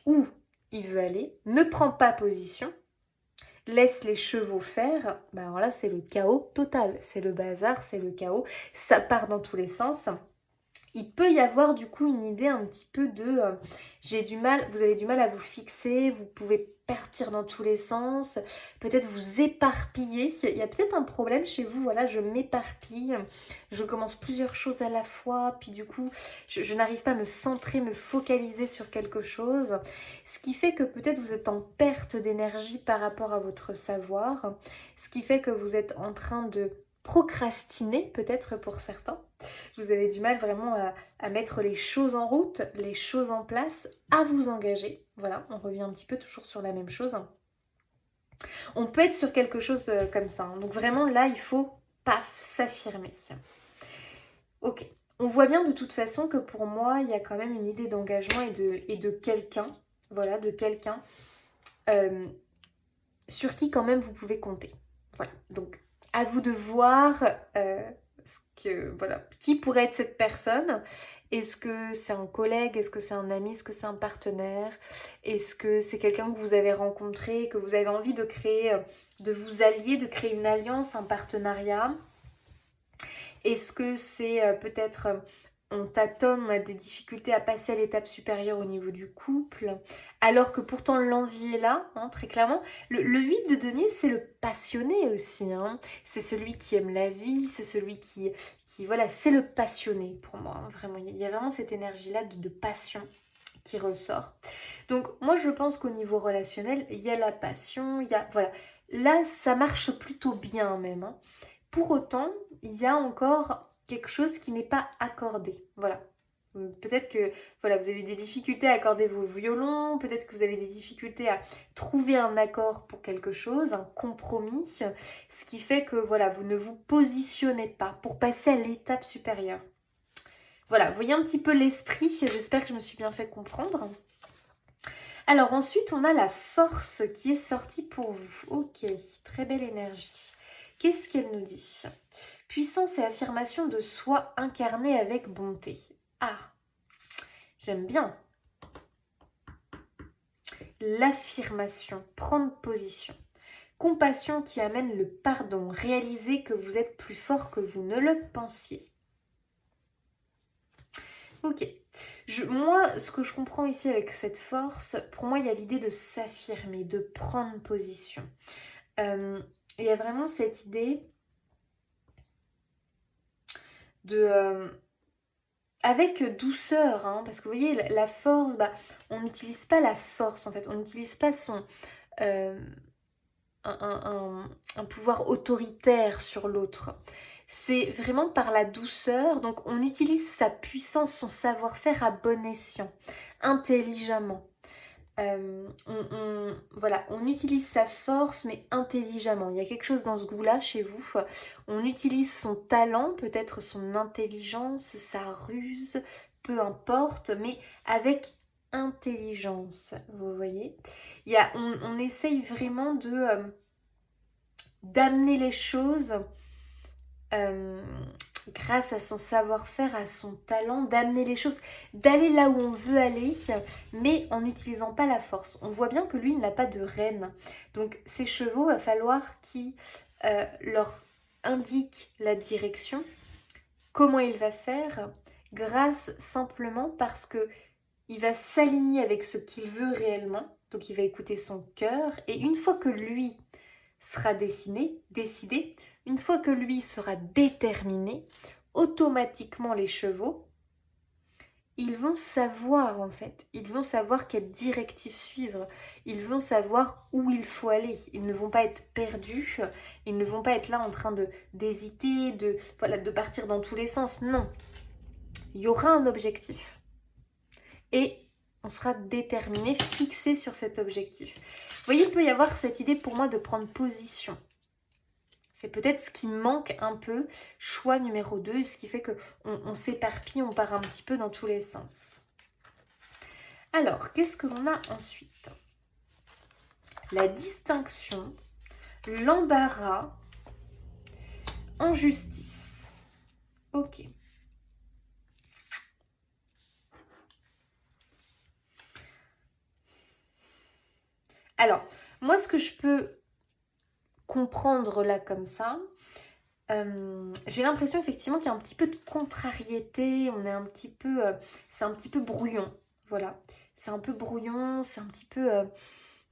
[SPEAKER 1] où il veut aller, ne prend pas position, laisse les chevaux faire, alors là c'est le chaos total, c'est le bazar, c'est le chaos, ça part dans tous les sens. Il peut y avoir du coup une idée un petit peu de j'ai du mal, vous avez du mal à vous fixer, vous pouvez partir dans tous les sens, peut-être vous éparpiller. Il y a peut-être un problème chez vous, voilà, je m'éparpille, je commence plusieurs choses à la fois, puis du coup je n'arrive pas à me centrer, me focaliser sur quelque chose, ce qui fait que peut-être vous êtes en perte d'énergie par rapport à votre savoir, ce qui fait que vous êtes en train de procrastiner peut-être pour certains. Vous avez du mal vraiment à mettre les choses en route, les choses en place, à vous engager. Voilà, on revient un petit peu toujours sur la même chose. On peut être sur quelque chose comme ça. Hein. Donc vraiment là, il faut, paf, s'affirmer. Ok. On voit bien de toute façon que pour moi, il y a quand même une idée d'engagement et de quelqu'un. Voilà, de quelqu'un sur qui quand même vous pouvez compter. Voilà, donc à vous de voir voilà, qui pourrait être cette personne. Est-ce que c'est un collègue? Est-ce que c'est un ami? Est-ce que c'est un partenaire? Est-ce que c'est quelqu'un que vous avez rencontré, que vous avez envie de créer, de vous allier, de créer une alliance, un partenariat? Est-ce que c'est peut-être on tâtonne, on a des difficultés à passer à l'étape supérieure au niveau du couple, alors que pourtant l'envie est là, hein, très clairement. Le 8 de denier, c'est le passionné aussi. Hein. C'est celui qui aime la vie, c'est celui qui voilà, c'est le passionné pour moi. Hein, vraiment, il y a vraiment cette énergie-là de passion qui ressort. Donc moi, je pense qu'au niveau relationnel, il y a la passion, il y a... Voilà, là, ça marche plutôt bien même. Hein. Pour autant, il y a encore quelque chose qui n'est pas accordé. Voilà. Peut-être que voilà, vous avez des difficultés à accorder vos violons, peut-être que vous avez des difficultés à trouver un accord pour quelque chose, un compromis, ce qui fait que voilà, vous ne vous positionnez pas pour passer à l'étape supérieure. Voilà, vous voyez un petit peu l'esprit, j'espère que je me suis bien fait comprendre. Alors ensuite, on a la force qui est sortie pour vous. Ok, très belle énergie. Qu'est-ce qu'elle nous dit? Puissance et affirmation de soi incarnée avec bonté. Ah, j'aime bien. L'affirmation, prendre position. Compassion qui amène le pardon, réaliser que vous êtes plus fort que vous ne le pensiez. Ok. Moi, ce que je comprends ici avec cette force, pour moi, il y a l'idée de s'affirmer, de prendre position. Il y a vraiment cette idée de... avec douceur, hein, parce que vous voyez, la force, bah, on n'utilise pas la force en fait, on n'utilise pas son... un pouvoir autoritaire sur l'autre. C'est vraiment par la douceur, donc on utilise sa puissance, son savoir-faire à bon escient, intelligemment. Voilà, on utilise sa force mais intelligemment. Il y a quelque chose dans ce goût-là chez vous. On utilise son talent, peut-être son intelligence, sa ruse, peu importe, mais avec intelligence, vous voyez. On essaye vraiment d'amener les choses grâce à son savoir-faire, à son talent, d'amener les choses, d'aller là où on veut aller, mais en n'utilisant pas la force. On voit bien que lui, il n'a pas de rêne. Donc ces chevaux, il va falloir qu'il leur indique la direction, comment il va faire, grâce simplement parce que il va s'aligner avec ce qu'il veut réellement, donc il va écouter son cœur, et une fois que lui sera décidé, une fois que lui sera déterminé, automatiquement les chevaux, ils vont savoir en fait, ils vont savoir quelle directive suivre, ils vont savoir où il faut aller, ils ne vont pas être perdus, ils ne vont pas être là en train d'hésiter, de partir dans tous les sens, non. Il y aura un objectif et on sera déterminé, fixé sur cet objectif. Vous voyez, il peut y avoir cette idée pour moi de prendre position. C'est peut-être ce qui manque un peu, choix numéro 2, ce qui fait qu'on s'éparpille, on part un petit peu dans tous les sens. Alors, qu'est-ce que l'on a ensuite? La distinction, l'embarras, injustice. Ok. Alors, moi, ce que je peux comprendre là comme ça, J'ai l'impression effectivement qu'il y a un petit peu de contrariété, on est un petit peu, c'est un petit peu brouillon, voilà. C'est un peu brouillon, c'est un petit peu,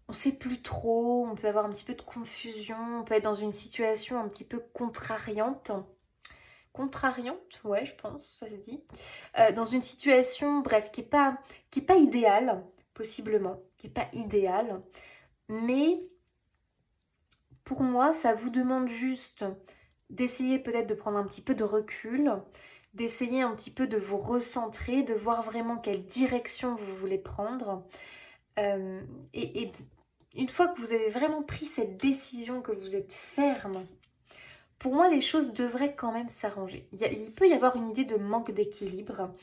[SPEAKER 1] on sait plus trop, on peut avoir un petit peu de confusion, on peut être dans une situation un petit peu contrariante. Contrariante, ouais, je pense, ça se dit. Dans une situation, bref, qui est pas idéale, possiblement, qui est pas idéale, mais pour moi, ça vous demande juste d'essayer peut-être de prendre un petit peu de recul, d'essayer un petit peu de vous recentrer, de voir vraiment quelle direction vous voulez prendre. Euh, et une fois que vous avez vraiment pris cette décision, que vous êtes ferme, pour moi, les choses devraient quand même s'arranger. Il peut y avoir une idée de manque d'équilibre.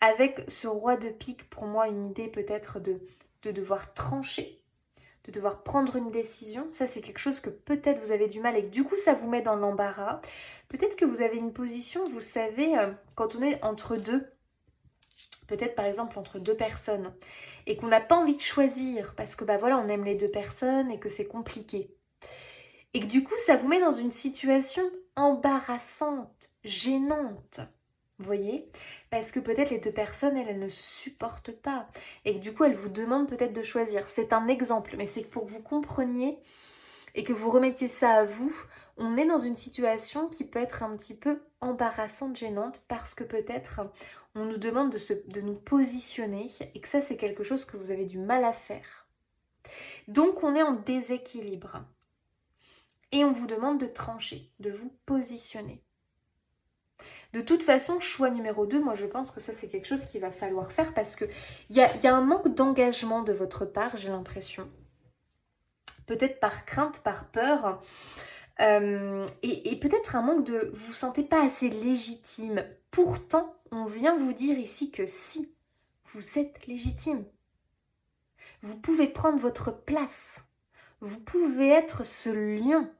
[SPEAKER 1] Avec ce roi de pique, pour moi, une idée peut-être de devoir trancher, de devoir prendre une décision. Ça, c'est quelque chose que peut-être vous avez du mal et que du coup, ça vous met dans l'embarras. Peut-être que vous avez une position, vous savez, quand on est entre deux, peut-être par exemple entre deux personnes, et qu'on n'a pas envie de choisir parce que bah voilà, on aime les deux personnes et que c'est compliqué. Et que du coup, ça vous met dans une situation embarrassante, gênante. Vous voyez? Parce que peut-être les deux personnes, elles ne se supportent pas. Et que du coup, elles vous demandent peut-être de choisir. C'est un exemple, mais c'est pour que vous compreniez et que vous remettiez ça à vous. On est dans une situation qui peut être un petit peu embarrassante, gênante, parce que peut-être on nous demande de nous positionner et que ça, c'est quelque chose que vous avez du mal à faire. Donc, on est en déséquilibre. Et on vous demande de trancher, de vous positionner. De toute façon, choix numéro 2, moi je pense que ça c'est quelque chose qu'il va falloir faire parce qu'il y a un manque d'engagement de votre part, j'ai l'impression. Peut-être par crainte, par peur, et peut-être un manque de... Vous ne vous sentez pas assez légitime. Pourtant, on vient vous dire ici que si, vous êtes légitime. Vous pouvez prendre votre place. Vous pouvez être ce lion.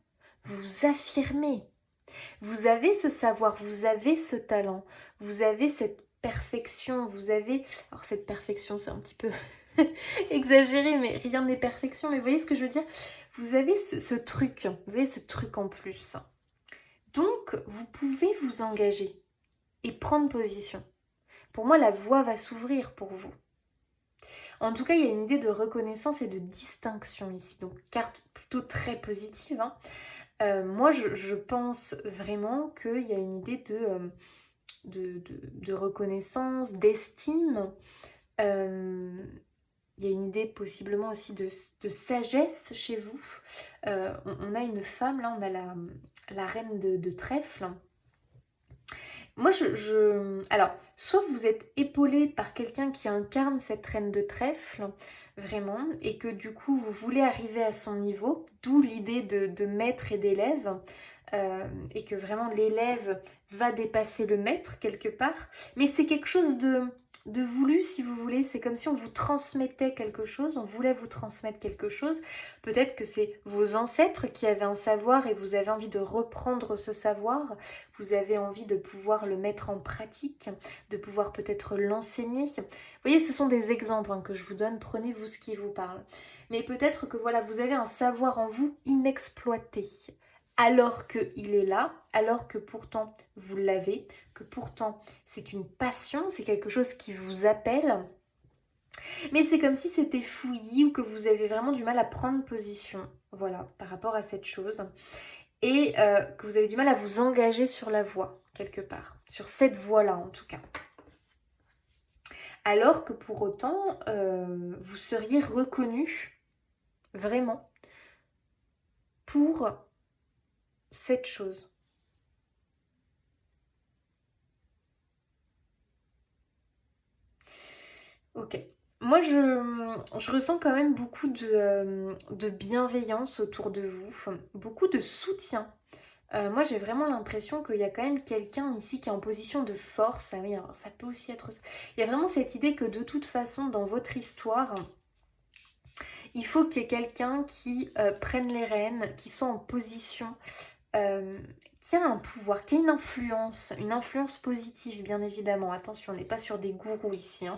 [SPEAKER 1] Vous affirmer. Vous avez ce savoir, vous avez ce talent, vous avez cette perfection, vous avez... Alors cette perfection, c'est un petit peu exagéré, mais rien n'est perfection, mais vous voyez ce que je veux dire? Vous avez ce truc, vous avez ce truc en plus. Donc, vous pouvez vous engager et prendre position. Pour moi, la voie va s'ouvrir pour vous. En tout cas, il y a une idée de reconnaissance et de distinction ici. Donc, carte plutôt très positive, hein. Moi, je pense vraiment qu'il y a une idée de reconnaissance, d'estime. Il y a une idée possiblement aussi de sagesse chez vous. On a une femme, là, on a la reine de trèfle. Moi, alors, soit vous êtes épaulé par quelqu'un qui incarne cette reine de trèfle, vraiment, et que du coup, vous voulez arriver à son niveau, d'où l'idée de maître et d'élève, et que vraiment l'élève va dépasser le maître quelque part. Mais c'est quelque chose de voulu, si vous voulez. C'est comme si on vous transmettait quelque chose, on voulait vous transmettre quelque chose. Peut-être que c'est vos ancêtres qui avaient un savoir et vous avez envie de reprendre ce savoir. Vous avez envie de pouvoir le mettre en pratique, de pouvoir peut-être l'enseigner. Vous voyez, ce sont des exemples que je vous donne, prenez-vous ce qui vous parle. Mais peut-être que voilà, vous avez un savoir en vous inexploité, alors qu'il est là, alors que pourtant vous l'avez, que pourtant c'est une passion, c'est quelque chose qui vous appelle. Mais c'est comme si c'était fouillis ou que vous avez vraiment du mal à prendre position, voilà, par rapport à cette chose. Et que vous avez du mal à vous engager sur la voie, quelque part. Sur cette voie-là, en tout cas. Alors que pour autant, vous seriez reconnu, vraiment, pour cette chose. Ok. Moi, je ressens quand même beaucoup de bienveillance autour de vous, beaucoup de soutien. Moi, j'ai vraiment l'impression qu'il y a quand même quelqu'un ici qui est en position de force. Ah oui, alors, ça peut aussi être... Il y a vraiment cette idée que de toute façon, dans votre histoire, il faut qu'il y ait quelqu'un qui prenne les rênes, qui soit en position, qui a un pouvoir, qui a une influence positive, bien évidemment. Attention, on n'est pas sur des gourous ici, hein.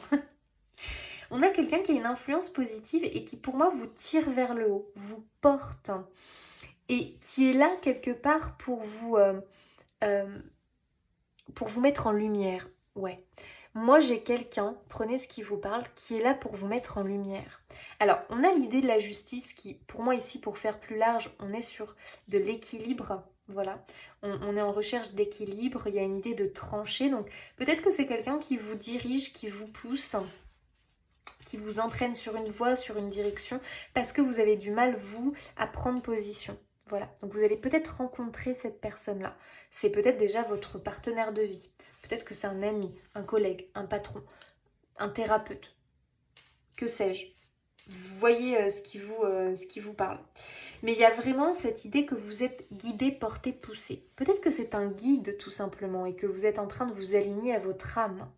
[SPEAKER 1] On a quelqu'un qui a une influence positive et qui, pour moi, vous tire vers le haut, vous porte. Et qui est là quelque part pour vous pour vous mettre en lumière. Ouais. Moi, j'ai quelqu'un, prenez ce qui vous parle, qui est là pour vous mettre en lumière. Alors, on a l'idée de la justice qui, pour moi ici, pour faire plus large, on est sur de l'équilibre. Voilà, on est en recherche d'équilibre, il y a une idée de trancher. Donc, peut-être que c'est quelqu'un qui vous dirige, qui vous pousse, qui vous entraîne sur une voie, sur une direction, parce que vous avez du mal, vous, à prendre position. Voilà, donc vous allez peut-être rencontrer cette personne-là. C'est peut-être déjà votre partenaire de vie. Peut-être que c'est un ami, un collègue, un patron, un thérapeute. Que sais-je? Vous voyez ce qui vous parle. Mais il y a vraiment cette idée que vous êtes guidé, porté, poussé. Peut-être que c'est un guide tout simplement et que vous êtes en train de vous aligner à votre âme.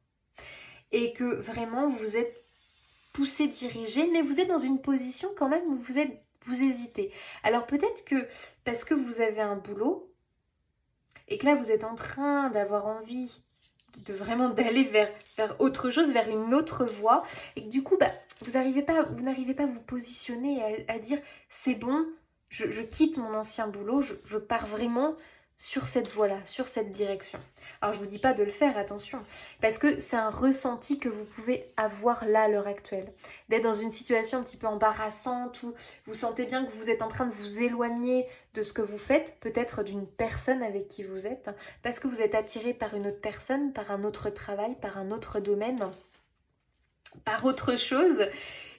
[SPEAKER 1] Et que vraiment vous êtes poussé, dirigé, mais vous êtes dans une position quand même où vous hésitez. Alors peut-être que parce que vous avez un boulot et que là vous êtes en train d'avoir envie de vraiment d'aller vers autre chose, vers une autre voie, et que du coup vous n'arrivez pas à vous positionner, à dire c'est bon, je quitte mon ancien boulot, je pars vraiment sur cette voie-là, sur cette direction. Alors je vous dis pas de le faire, attention, parce que c'est un ressenti que vous pouvez avoir là à l'heure actuelle, d'être dans une situation un petit peu embarrassante où vous sentez bien que vous êtes en train de vous éloigner de ce que vous faites, peut-être d'une personne avec qui vous êtes, parce que vous êtes attiré par une autre personne, par un autre travail, par un autre domaine, par autre chose,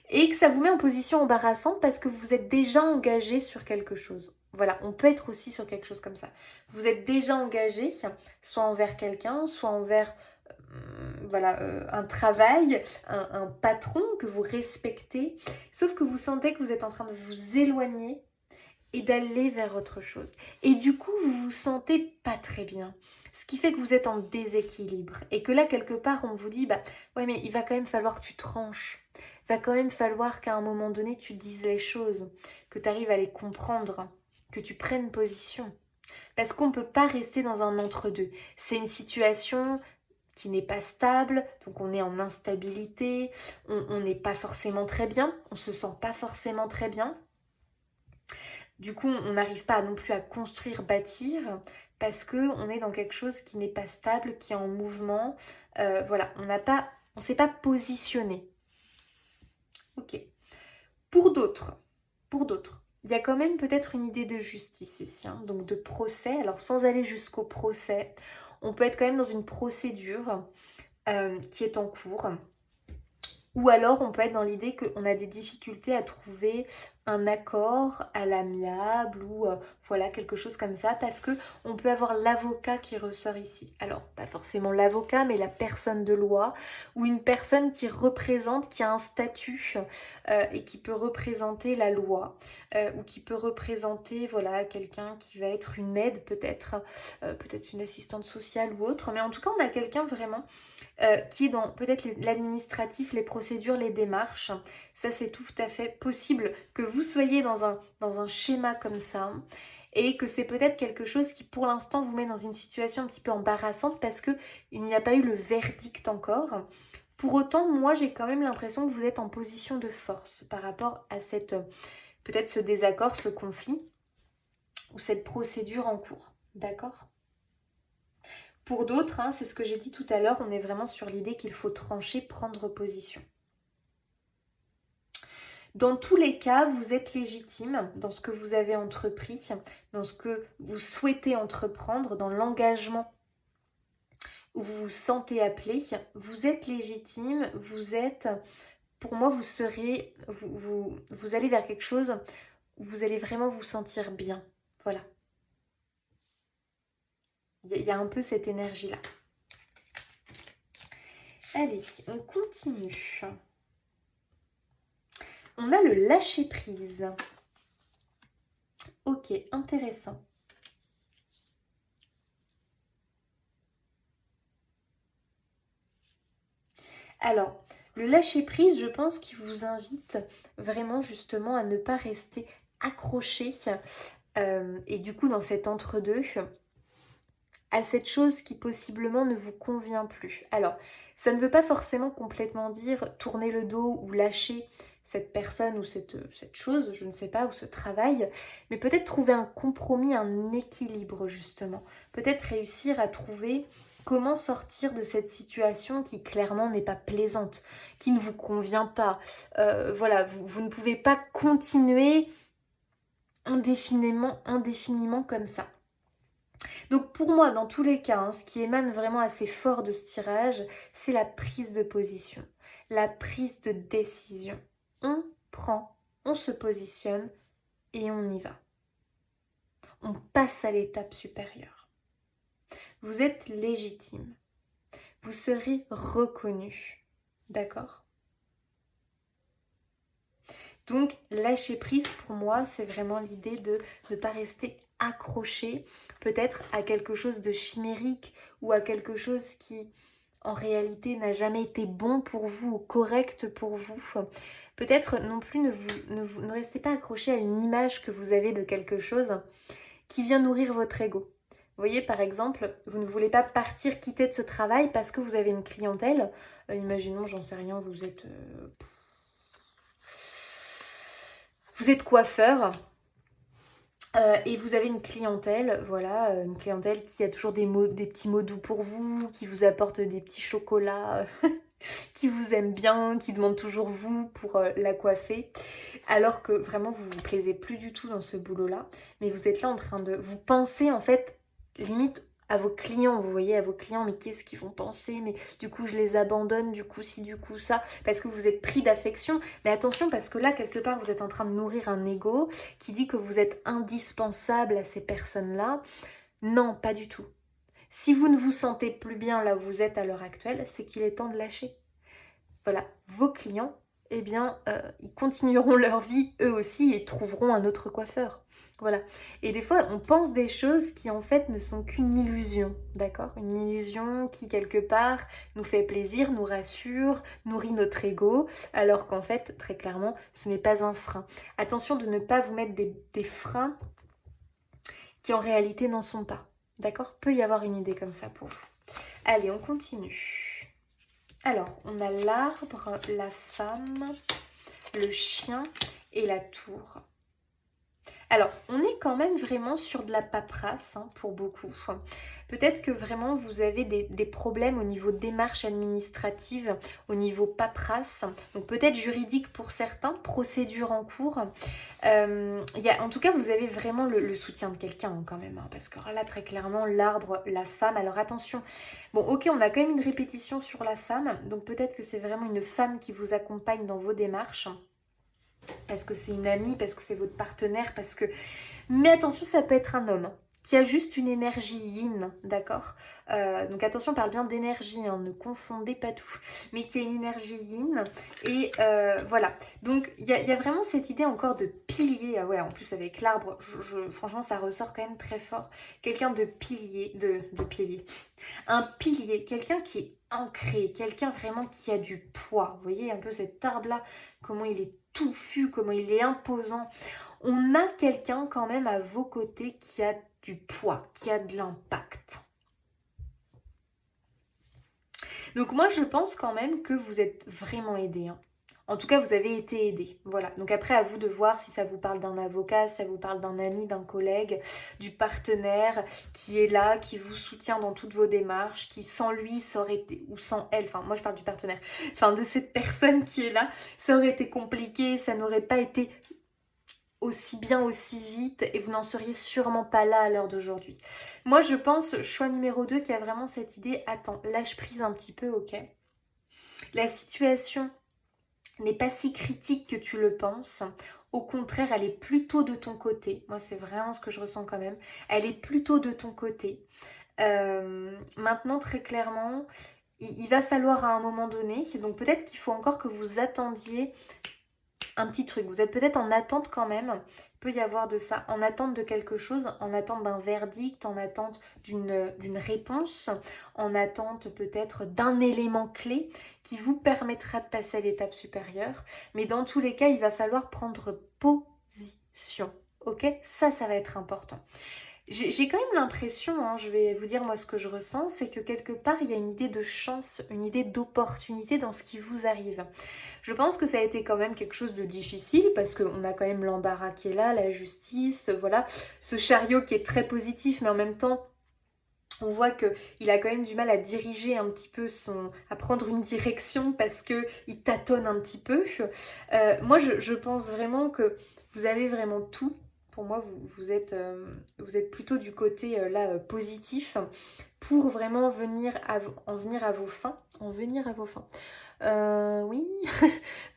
[SPEAKER 1] et que ça vous met en position embarrassante parce que vous êtes déjà engagé sur quelque chose. Voilà, on peut être aussi sur quelque chose comme ça. Vous êtes déjà engagé, soit envers quelqu'un, soit envers un travail, un patron que vous respectez, sauf que vous sentez que vous êtes en train de vous éloigner et d'aller vers autre chose. Et du coup, vous vous sentez pas très bien. Ce qui fait que vous êtes en déséquilibre. Et que là, quelque part, on vous dit, ouais, mais il va quand même falloir que tu tranches. Il va quand même falloir qu'à un moment donné, tu dises les choses, que tu arrives à les comprendre, que tu prennes position. Parce qu'on ne peut pas rester dans un entre-deux. C'est une situation qui n'est pas stable, donc on est en instabilité, on n'est pas forcément très bien, on se sent pas forcément très bien. Du coup, on n'arrive pas non plus à construire, bâtir, parce qu'on est dans quelque chose qui n'est pas stable, qui est en mouvement. Voilà, on ne s'est pas positionné. Ok. Pour d'autres, il y a quand même peut-être une idée de justice ici, hein, donc de procès. Alors sans aller jusqu'au procès, on peut être quand même dans une procédure qui est en cours. Ou alors on peut être dans l'idée qu'on a des difficultés à trouver un accord à l'amiable ou voilà quelque chose comme ça, parce que on peut avoir l'avocat qui ressort ici. Alors pas forcément l'avocat, mais la personne de loi ou une personne qui représente, qui a un statut et qui peut représenter la loi ou qui peut représenter voilà quelqu'un qui va être une aide peut-être une assistante sociale ou autre, mais en tout cas on a quelqu'un vraiment qui est dans peut-être l'administratif, les procédures, les démarches. Ça, c'est tout à fait possible que vous soyez dans un schéma comme ça et que c'est peut-être quelque chose qui, pour l'instant, vous met dans une situation un petit peu embarrassante parce qu'il n'y a pas eu le verdict encore. Pour autant, moi, j'ai quand même l'impression que vous êtes en position de force par rapport à peut-être ce désaccord, ce conflit ou cette procédure en cours. D'accord ? Pour d'autres, hein, c'est ce que j'ai dit tout à l'heure, on est vraiment sur l'idée qu'il faut trancher, prendre position. Dans tous les cas, vous êtes légitime dans ce que vous avez entrepris, dans ce que vous souhaitez entreprendre, dans l'engagement où vous vous sentez appelé. Vous êtes légitime, pour moi, vous allez vers quelque chose où vous allez vraiment vous sentir bien. Voilà. Il y a un peu cette énergie-là. Allez, on continue. On a le lâcher-prise. Ok, intéressant. Alors, le lâcher-prise, je pense qu'il vous invite vraiment justement à ne pas rester accroché et du coup dans cet entre-deux à cette chose qui possiblement ne vous convient plus. Alors, ça ne veut pas forcément complètement dire tourner le dos ou lâcher cette personne ou cette chose, je ne sais pas, ou ce travail, mais peut-être trouver un compromis, un équilibre justement. Peut-être réussir à trouver comment sortir de cette situation qui clairement n'est pas plaisante, qui ne vous convient pas. Voilà, vous ne pouvez pas continuer indéfiniment comme ça. Donc pour moi, dans tous les cas, ce qui émane vraiment assez fort de ce tirage, c'est la prise de position, la prise de décision. On prend, on se positionne et on y va. On passe à l'étape supérieure. Vous êtes légitime. Vous serez reconnu. D'accord ? Donc, lâcher prise, pour moi, c'est vraiment l'idée de ne pas rester accroché peut-être à quelque chose de chimérique ou à quelque chose qui, en réalité, n'a jamais été bon pour vous ou correct pour vous. Peut-être non plus ne restez pas accroché à une image que vous avez de quelque chose qui vient nourrir votre ego. Vous voyez, par exemple, vous ne voulez pas partir, quitter de ce travail parce que vous avez une clientèle. Imaginons, j'en sais rien, vous êtes coiffeur et vous avez une clientèle, voilà, une clientèle qui a toujours des petits mots doux pour vous, qui vous apporte des petits chocolats, qui vous aime bien, qui demande toujours vous pour la coiffer, alors que vraiment vous vous plaisez plus du tout dans ce boulot-là, mais vous êtes là en train de... Vous pensez en fait, limite, à vos clients, vous voyez, à vos clients, mais qu'est-ce qu'ils vont penser, mais du coup je les abandonne, du coup ci, du coup ça, parce que vous êtes pris d'affection. Mais attention, parce que là, quelque part, vous êtes en train de nourrir un ego qui dit que vous êtes indispensable à ces personnes-là. Non, pas du tout. Si vous ne vous sentez plus bien là où vous êtes à l'heure actuelle, c'est qu'il est temps de lâcher. Voilà, vos clients, eh bien, ils continueront leur vie eux aussi et trouveront un autre coiffeur. Voilà. Et des fois, on pense des choses qui en fait ne sont qu'une illusion, d'accord ? Une illusion qui quelque part nous fait plaisir, nous rassure, nourrit notre ego, alors qu'en fait, très clairement, ce n'est pas un frein. Attention de ne pas vous mettre des freins qui en réalité n'en sont pas, d'accord ? Peut y avoir une idée comme ça pour vous. Allez, on continue. Alors, on a l'arbre, la femme, le chien et la tour. Alors, on est quand même vraiment sur de la paperasse pour beaucoup. Peut-être que vraiment vous avez des problèmes au niveau démarche administrative, au niveau paperasse, donc peut-être juridique pour certains, procédure en cours. En tout cas, vous avez vraiment le soutien de quelqu'un quand même, parce que là, très clairement, l'arbre, la femme, alors attention. Bon, ok, on a quand même une répétition sur la femme, donc peut-être que c'est vraiment une femme qui vous accompagne dans vos démarches. Parce que c'est une amie, parce que c'est votre partenaire, parce que... Mais attention, ça peut être un homme qui a juste une énergie yin, d'accord ? Donc attention, on parle bien d'énergie, ne confondez pas tout. Mais qui a une énergie yin, et voilà. Donc il y a vraiment cette idée encore de pilier. Ah ouais, en plus avec l'arbre, franchement, ça ressort quand même très fort. Quelqu'un de pilier, de pilier. Un pilier, quelqu'un qui est ancré, quelqu'un vraiment qui a du poids. Vous voyez un peu cet arbre-là, comment il est touffu, comment il est imposant. On a quelqu'un quand même à vos côtés qui a du poids, qui a de l'impact. Donc moi je pense quand même que vous êtes vraiment aidé. En tout cas, vous avez été aidé. Voilà. Donc après, à vous de voir si ça vous parle d'un avocat, si ça vous parle d'un ami, d'un collègue, du partenaire qui est là, qui vous soutient dans toutes vos démarches, qui sans lui, ça aurait été, ou sans elle, enfin moi je parle du partenaire, enfin de cette personne qui est là, ça aurait été compliqué, ça n'aurait pas été aussi bien, aussi vite, et vous n'en seriez sûrement pas là à l'heure d'aujourd'hui. Moi je pense, choix numéro 2, qu'il y a vraiment cette idée, attends, lâche prise un petit peu, ok ? La situation n'est pas si critique que tu le penses. Au contraire, elle est plutôt de ton côté. Moi, c'est vraiment ce que je ressens quand même. Elle est plutôt de ton côté. Maintenant, très clairement, il va falloir à un moment donné, donc peut-être qu'il faut encore que vous attendiez un petit truc. Vous êtes peut-être en attente quand même. Il peut y avoir de ça. En attente de quelque chose, en attente d'un verdict, en attente d'une réponse, en attente peut-être d'un élément clé qui vous permettra de passer à l'étape supérieure. Mais dans tous les cas, il va falloir prendre position. Ok ? Ça va être important. J'ai quand même l'impression, hein, je vais vous dire moi ce que je ressens, c'est que quelque part il y a une idée de chance, une idée d'opportunité dans ce qui vous arrive. Je pense que ça a été quand même quelque chose de difficile parce qu'on a quand même l'embarras qui est là, la justice, voilà, ce chariot qui est très positif mais en même temps on voit qu'il a quand même du mal à diriger un petit peu à prendre une direction parce qu'il tâtonne un petit peu. Moi, je pense vraiment que vous avez vraiment tout. Pour moi, vous êtes plutôt du côté positif pour vraiment en venir à vos fins. En venir à vos fins. Oui,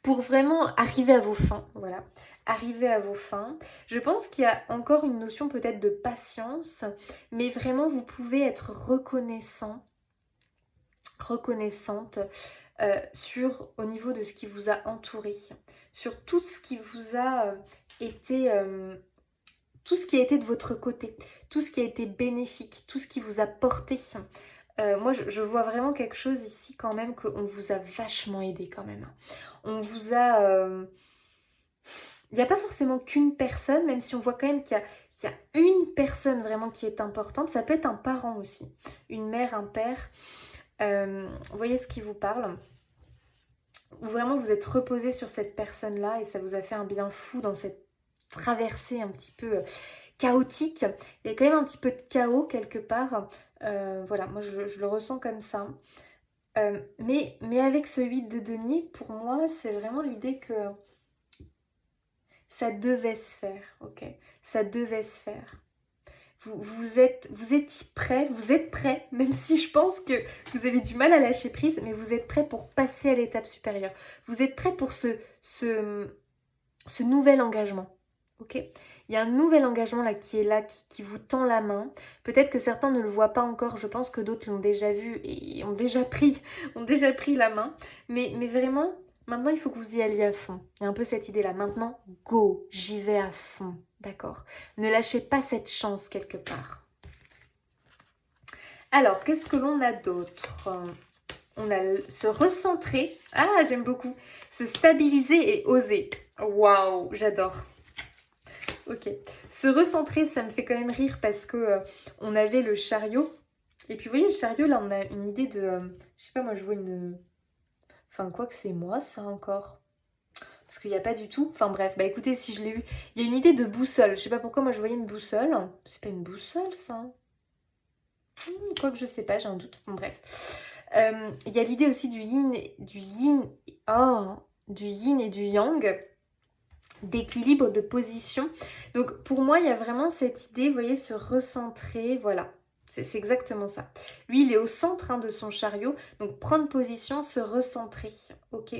[SPEAKER 1] pour vraiment arriver à vos fins, voilà. Arriver à vos fins. Je pense qu'il y a encore une notion peut-être de patience, mais vraiment vous pouvez être reconnaissante au niveau de ce qui vous a entouré, sur tout ce qui vous a été, tout ce qui a été de votre côté, tout ce qui a été bénéfique, tout ce qui vous a porté. Moi, je vois vraiment quelque chose ici quand même, qu'on vous a vachement aidé quand même. On vous a... Il n'y a pas forcément qu'une personne, même si on voit quand même qu'il y a une personne vraiment qui est importante. Ça peut être un parent aussi, une mère, un père. Vous voyez ce qui vous parle? Ou vraiment vous êtes reposé sur cette personne-là et ça vous a fait un bien fou dans cette traversée un petit peu chaotique. Il y a quand même un petit peu de chaos quelque part. Voilà, moi je le ressens comme ça. Mais avec ce 8 de denier, pour moi, c'est vraiment l'idée que ça devait se faire, ok? Ça devait se faire. Vous êtes prêt, même si je pense que vous avez du mal à lâcher prise, mais vous êtes prêt pour passer à l'étape supérieure. Vous êtes prêt pour ce nouvel engagement, ok? Il y a un nouvel engagement là qui vous tend la main. Peut-être que certains ne le voient pas encore, je pense que d'autres l'ont déjà vu et ont déjà pris la main. Mais vraiment, maintenant il faut que vous y alliez à fond. Il y a un peu cette idée là. Maintenant, go, j'y vais à fond, d'accord? Ne lâchez pas cette chance quelque part. Alors, qu'est-ce que l'on a d'autre? On a se recentrer. Ah, j'aime beaucoup. Se stabiliser et oser. Waouh, j'adore. Ok. Se recentrer, ça me fait quand même rire parce que on avait le chariot. Et puis, vous voyez, le chariot, là, on a une idée de... je sais pas, moi, je vois une... Enfin, quoi que c'est moi, ça, encore. Parce qu'il n'y a pas du tout... Enfin, bref, bah écoutez, si je l'ai eu... Il y a une idée de boussole. Je sais pas pourquoi, moi, je voyais une boussole. C'est pas une boussole, ça. Quoi que je sais pas, j'ai un doute. Bon, bref. Il y a l'idée aussi du yin... du yin et du yang, d'équilibre, de position. Donc pour moi, il y a vraiment cette idée, vous voyez, se recentrer, voilà. C'est exactement ça. Lui, il est au centre de son chariot, donc prendre position, se recentrer, ok,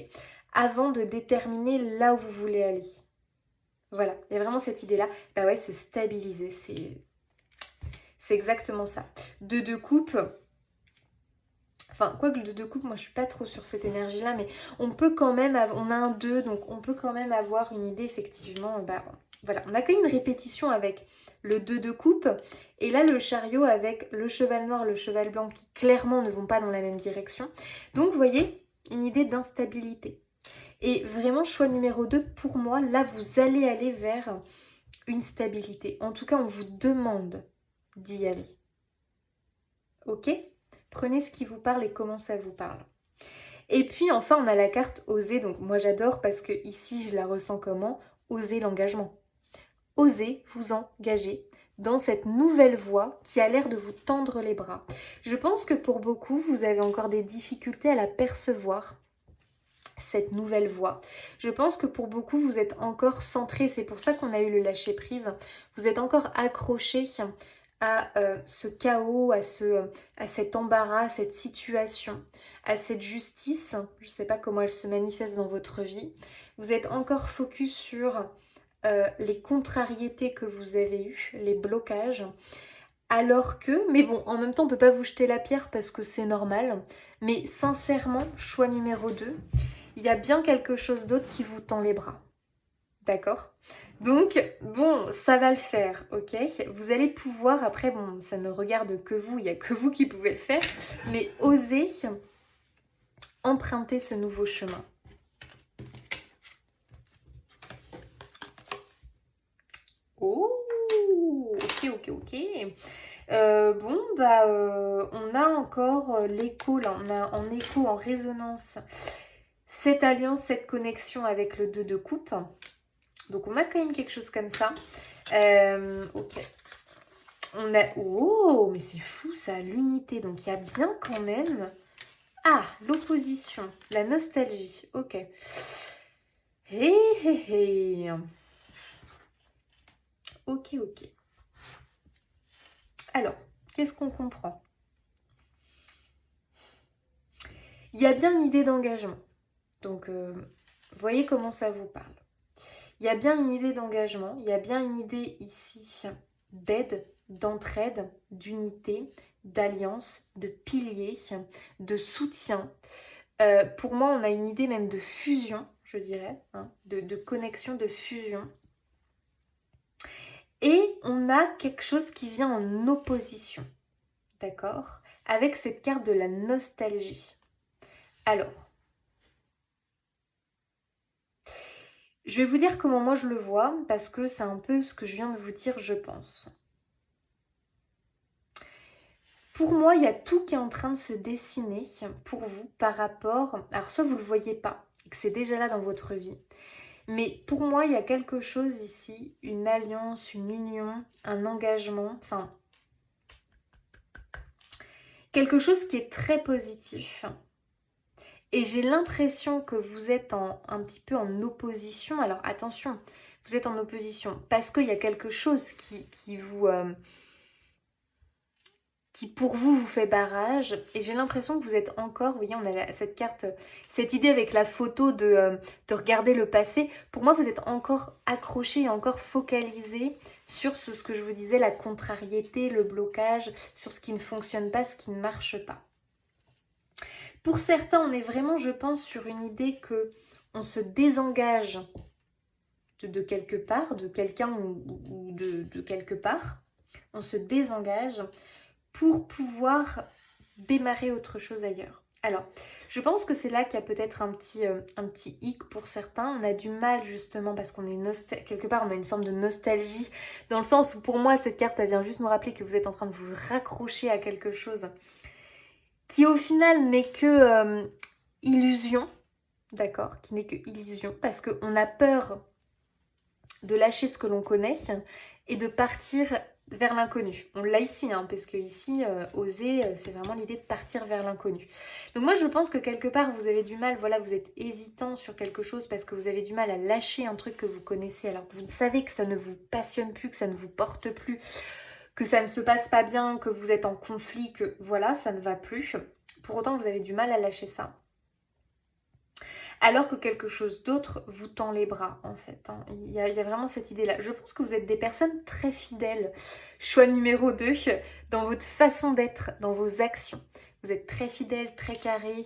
[SPEAKER 1] avant de déterminer là où vous voulez aller. Voilà, il y a vraiment cette idée-là. Bah ouais, se stabiliser, c'est exactement ça. De coupe... Enfin, quoi que le 2 de coupe, moi je suis pas trop sur cette énergie-là, mais on peut quand même, on a un 2, donc on peut quand même avoir une idée, effectivement, bah voilà. On a quand même une répétition avec le 2 de coupe, et là le chariot avec le cheval noir, le cheval blanc, qui clairement ne vont pas dans la même direction. Donc vous voyez, une idée d'instabilité. Et vraiment, choix numéro 2, pour moi, là vous allez aller vers une stabilité. En tout cas, on vous demande d'y aller. Ok ? Prenez ce qui vous parle et comment ça vous parle. Et puis enfin, on a la carte oser. Donc moi j'adore parce que ici, je la ressens comment? Oser l'engagement. Osez vous engager dans cette nouvelle voie qui a l'air de vous tendre les bras. Je pense que pour beaucoup, vous avez encore des difficultés à la percevoir, cette nouvelle voie. Je pense que pour beaucoup, vous êtes encore centré. C'est pour ça qu'on a eu le lâcher prise. Vous êtes encore accroché à ce chaos, à cet embarras, à cette situation, à cette justice. Je ne sais pas comment elle se manifeste dans votre vie. Vous êtes encore focus sur les contrariétés que vous avez eues, les blocages. Alors que, mais bon, en même temps, on ne peut pas vous jeter la pierre parce que c'est normal. Mais sincèrement, choix numéro 2, il y a bien quelque chose d'autre qui vous tend les bras. D'accord? Donc, bon, ça va le faire, ok? Vous allez pouvoir, après, bon, ça ne regarde que vous, il n'y a que vous qui pouvez le faire, mais osez emprunter ce nouveau chemin. Oh, ok, ok. Bon, bah, on a encore l'écho, là, on a en écho, en résonance, cette alliance, cette connexion avec le 2 de coupe. Donc, on a quand même quelque chose comme ça. Ok. On a... Oh, mais c'est fou, ça, l'unité. Donc, il y a bien quand même... Ah, l'opposition, la nostalgie. Ok. Hé, hé, hé. Ok, ok. Alors, qu'est-ce qu'on comprend? Il y a bien une idée d'engagement. Donc, voyez comment ça vous parle. Il y a bien une idée d'engagement, il y a bien une idée ici d'aide, d'entraide, d'unité, d'alliance, de pilier, de soutien. Pour moi, on a une idée même de fusion, je dirais, hein, de connexion, de fusion. Et on a quelque chose qui vient en opposition, d'accord? Avec cette carte de la nostalgie. Alors, je vais vous dire comment moi je le vois, parce que c'est un peu ce que je viens de vous dire, je pense. Pour moi, il y a tout qui est en train de se dessiner pour vous par rapport... Alors, soit vous ne le voyez pas, et que c'est déjà là dans votre vie, mais pour moi, il y a quelque chose ici, une alliance, une union, un engagement, enfin, quelque chose qui est très positif. Et j'ai l'impression que vous êtes un petit peu en opposition. Alors attention, vous êtes en opposition parce qu'il y a quelque chose qui vous, qui pour vous vous fait barrage. Et j'ai l'impression que vous êtes encore, vous voyez, on a cette carte, cette idée avec la photo de regarder le passé. Pour moi, vous êtes encore accroché et encore focalisé sur ce que je vous disais, la contrariété, le blocage, sur ce qui ne fonctionne pas, ce qui ne marche pas. Pour certains, on est vraiment, je pense, sur une idée que on se désengage de quelque part, de quelqu'un ou de quelque part. On se désengage pour pouvoir démarrer autre chose ailleurs. Alors, je pense que c'est là qu'il y a peut-être un petit hic pour certains. On a du mal justement parce qu'on est quelque part, on a une forme de nostalgie dans le sens où pour moi, cette carte, elle vient juste nous rappeler que vous êtes en train de vous raccrocher à quelque chose qui au final n'est que illusion, d'accord, qui n'est que illusion, parce qu'on a peur de lâcher ce que l'on connaît et de partir vers l'inconnu. On l'a ici, hein, parce que ici, oser, c'est vraiment l'idée de partir vers l'inconnu. Donc moi, je pense que quelque part, vous avez du mal, voilà, vous êtes hésitant sur quelque chose parce que vous avez du mal à lâcher un truc que vous connaissez, alors que vous savez que ça ne vous passionne plus, que ça ne vous porte plus, que ça ne se passe pas bien, que vous êtes en conflit, que voilà, ça ne va plus. Pour autant, vous avez du mal à lâcher ça. Alors que quelque chose d'autre vous tend les bras, en fait. Hein. Il y a vraiment cette idée-là. Je pense que vous êtes des personnes très fidèles. Choix numéro 2, dans votre façon d'être, dans vos actions. Vous êtes très fidèles, très carrés.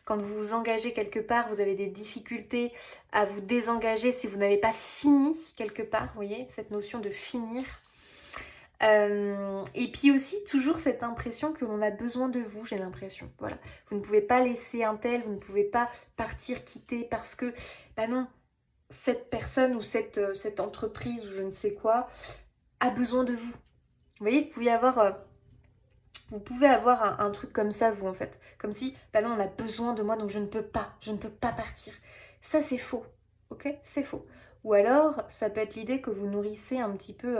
[SPEAKER 1] Quand vous vous engagez quelque part, vous avez des difficultés à vous désengager si vous n'avez pas fini quelque part. Vous voyez, cette notion de finir. Et puis aussi toujours cette impression que l'on a besoin de vous, j'ai l'impression, voilà. Vous ne pouvez pas laisser un tel, vous ne pouvez pas partir, quitter parce que, bah non, cette personne ou cette entreprise ou je ne sais quoi a besoin de vous. Vous voyez, vous pouvez avoir un truc comme ça, vous, en fait. Comme si, bah non, on a besoin de moi, donc je ne peux pas partir. Ça, c'est faux, ok? C'est faux. Ou alors, ça peut être l'idée que vous nourrissez un petit peu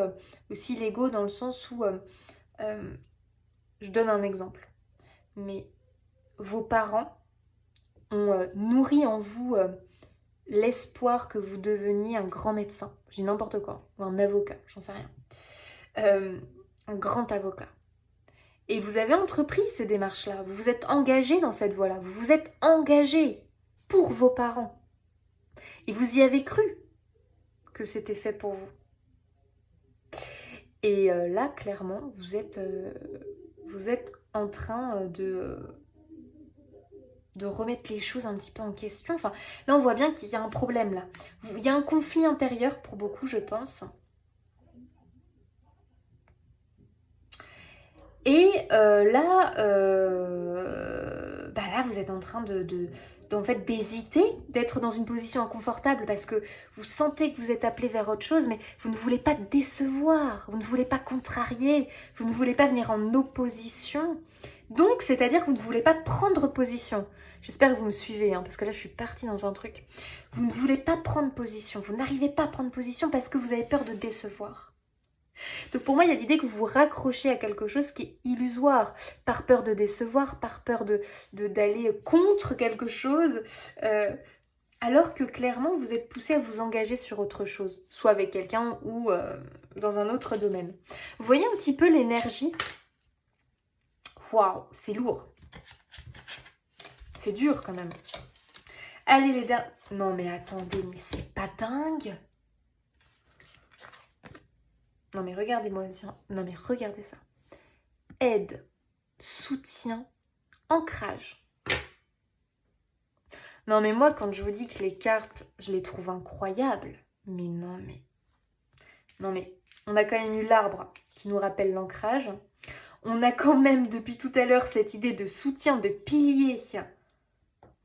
[SPEAKER 1] aussi l'ego dans le sens où, je donne un exemple, mais vos parents ont nourri en vous l'espoir que vous deveniez un grand médecin, je dis n'importe quoi, ou un avocat, j'en sais rien, un grand avocat. Et vous avez entrepris ces démarches-là, vous vous êtes engagé dans cette voie-là, vous vous êtes engagé pour vos parents. Et vous y avez cru que c'était fait pour vous. Et là, clairement, vous êtes en train de remettre les choses un petit peu en question. Enfin, là, on voit bien qu'il y a un problème, là. Il y a un conflit intérieur pour beaucoup, je pense. Et là, là, vous êtes en train en fait, d'hésiter, d'être dans une position inconfortable parce que vous sentez que vous êtes appelé vers autre chose, mais vous ne voulez pas décevoir, vous ne voulez pas contrarier, vous ne voulez pas venir en opposition. Donc, c'est-à-dire que vous ne voulez pas prendre position. J'espère que vous me suivez, hein, parce que là, je suis partie dans un truc. Vous ne voulez pas prendre position, vous n'arrivez pas à prendre position parce que vous avez peur de décevoir. Donc pour moi, il y a l'idée que vous vous raccrochez à quelque chose qui est illusoire, par peur de décevoir, par peur d'aller contre quelque chose, alors que clairement, vous êtes poussé à vous engager sur autre chose, soit avec quelqu'un ou dans un autre domaine. Vous voyez un petit peu l'énergie? Waouh, c'est lourd. C'est dur quand même. Allez les dames. Non mais attendez, mais c'est pas dingue. Non mais regardez-moi, non mais regardez ça. Aide, soutien, ancrage. Non mais moi quand je vous dis que les cartes, je les trouve incroyables. Mais non mais... Non mais on a quand même eu l'arbre qui nous rappelle l'ancrage. On a quand même depuis tout à l'heure cette idée de soutien, de pilier.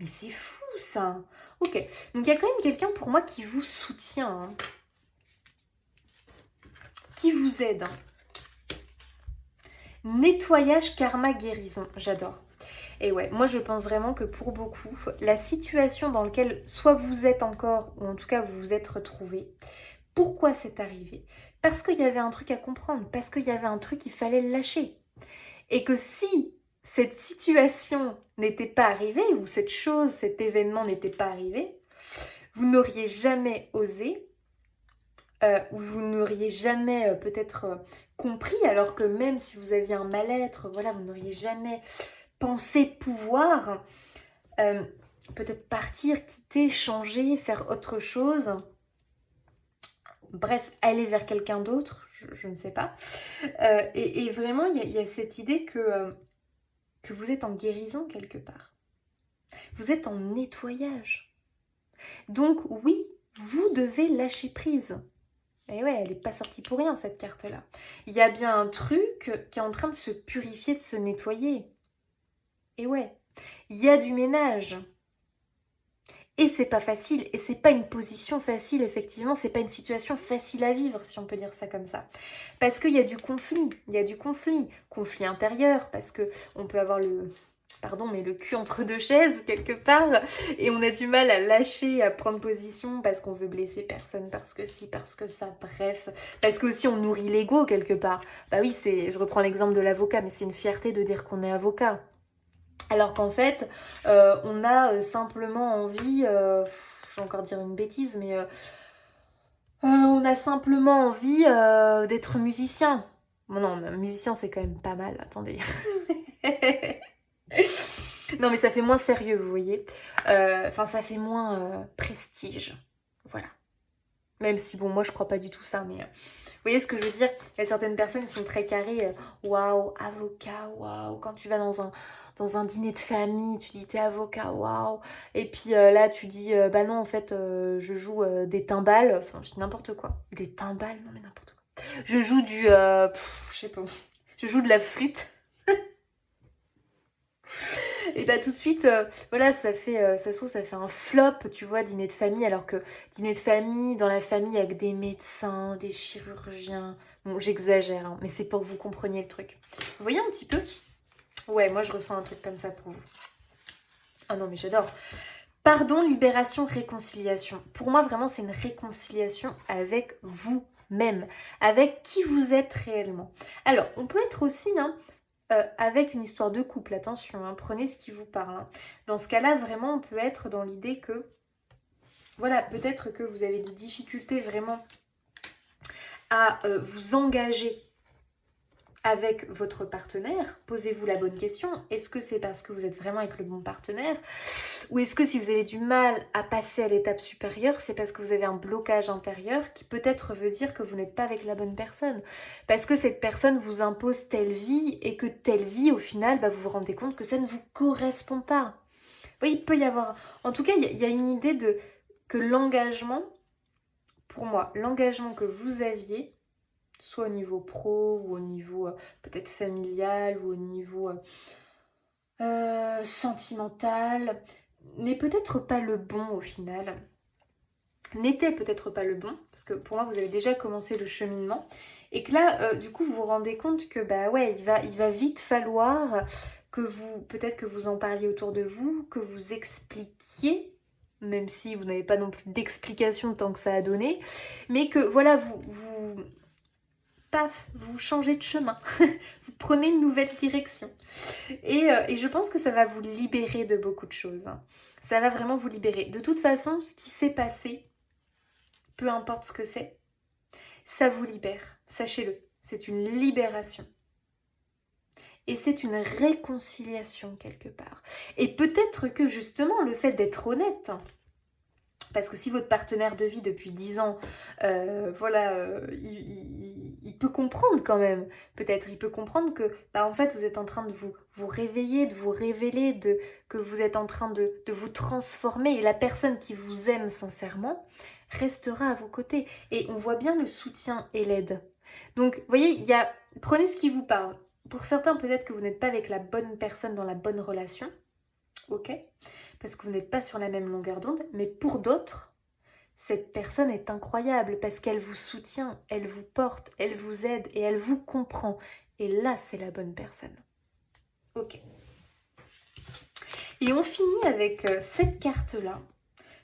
[SPEAKER 1] Mais c'est fou ça. Ok, donc il y a quand même quelqu'un pour moi qui vous soutient. Hein. Qui vous aide. Nettoyage, karma, guérison. J'adore. Et ouais, moi je pense vraiment que pour beaucoup, la situation dans laquelle soit vous êtes encore, ou en tout cas vous vous êtes retrouvé, pourquoi c'est arrivé? Parce qu'il y avait un truc à comprendre, parce qu'il y avait un truc qu'il fallait lâcher. Et que si cette situation n'était pas arrivée, ou cette chose, cet événement n'était pas arrivé, vous n'auriez jamais osé, ou vous n'auriez jamais peut-être compris, alors que même si vous aviez un mal-être, voilà, vous n'auriez jamais pensé pouvoir peut-être partir, quitter, changer, faire autre chose. Bref, aller vers quelqu'un d'autre, je ne sais pas. Et vraiment, il y a cette idée que vous êtes en guérison quelque part. Vous êtes en nettoyage. Donc oui, vous devez lâcher prise. Et ouais, elle n'est pas sortie pour rien cette carte-là. Il y a bien un truc qui est en train de se purifier, de se nettoyer. Et ouais, il y a du ménage. Et c'est pas facile, et c'est pas une position facile, effectivement, c'est pas une situation facile à vivre, si on peut dire ça comme ça. Parce qu'il y a du conflit, conflit intérieur, parce que on peut avoir le cul entre deux chaises, quelque part, et on a du mal à lâcher, à prendre position, parce qu'on veut blesser personne, parce que si, parce que ça, bref, parce que aussi on nourrit l'ego, quelque part. Bah oui, je reprends l'exemple de l'avocat, mais c'est une fierté de dire qu'on est avocat. Alors qu'en fait, on a simplement envie, je vais encore dire une bêtise, mais on a simplement envie d'être musicien. Bon, non, mais musicien c'est quand même pas mal, attendez. Non mais ça fait moins sérieux, vous voyez. Enfin, ça fait moins prestige. Voilà. Même si, bon, moi je crois pas du tout ça, mais... Vous voyez ce que je veux dire? Il y a certaines personnes qui sont très carrées. Waouh, avocat, waouh. Quand tu vas dans un dîner de famille, tu dis t'es avocat, waouh. Et puis là, tu dis bah non, en fait, je joue des timbales. Enfin, je dis n'importe quoi. Des timbales? Non, mais n'importe quoi. Je joue je sais pas. Je joue de la flûte. Et bah tout de suite, voilà, ça se trouve, ça fait un flop, tu vois, dîner de famille, alors que dîner de famille, dans la famille, avec des médecins, des chirurgiens, bon, j'exagère, hein, mais c'est pour que vous compreniez le truc. Vous voyez un petit peu? Ouais, moi je ressens un truc comme ça pour vous. Ah non, mais j'adore. Pardon, libération, réconciliation. Pour moi, vraiment, c'est une réconciliation avec vous-même, avec qui vous êtes réellement. Alors, on peut être aussi... Hein, avec une histoire de couple, attention, hein, prenez ce qui vous parle. Hein. Dans ce cas-là, vraiment, on peut être dans l'idée que, voilà, peut-être que vous avez des difficultés vraiment à vous engager avec votre partenaire. Posez-vous la bonne question. Est-ce que c'est parce que vous êtes vraiment avec le bon partenaire? Ou est-ce que si vous avez du mal à passer à l'étape supérieure, c'est parce que vous avez un blocage intérieur qui peut-être veut dire que vous n'êtes pas avec la bonne personne? Parce que cette personne vous impose telle vie et que telle vie, au final, bah, vous vous rendez compte que ça ne vous correspond pas. Oui, il peut y avoir... En tout cas, il y a une idée que l'engagement, pour moi, l'engagement que vous aviez, soit au niveau pro ou au niveau peut-être familial ou au niveau sentimental, n'est peut-être pas le bon au final. N'était peut-être pas le bon, parce que pour moi vous avez déjà commencé le cheminement, et que là du coup vous vous rendez compte que bah ouais il va vite falloir que vous, peut-être que vous en parliez autour de vous, que vous expliquiez, même si vous n'avez pas non plus d'explication tant que ça a donné, mais que voilà paf, vous changez de chemin, vous prenez une nouvelle direction. Et je pense que ça va vous libérer de beaucoup de choses, hein. Ça va vraiment vous libérer. De toute façon, ce qui s'est passé, peu importe ce que c'est, ça vous libère, sachez-le. C'est une libération. Et c'est une réconciliation quelque part. Et peut-être que justement, le fait d'être honnête, parce que si votre partenaire de vie depuis 10 ans, il peut comprendre quand même. Peut-être, il peut comprendre que, bah, en fait, vous êtes en train de vous réveiller, de vous révéler, que vous êtes en train de vous transformer. Et la personne qui vous aime sincèrement restera à vos côtés. Et on voit bien le soutien et l'aide. Donc, vous voyez, prenez ce qui vous parle. Pour certains, peut-être que vous n'êtes pas avec la bonne personne dans la bonne relation. Ok ? Parce que vous n'êtes pas sur la même longueur d'onde, mais pour d'autres, cette personne est incroyable parce qu'elle vous soutient, elle vous porte, elle vous aide et elle vous comprend. Et là, c'est la bonne personne. Ok. Et on finit avec cette carte-là,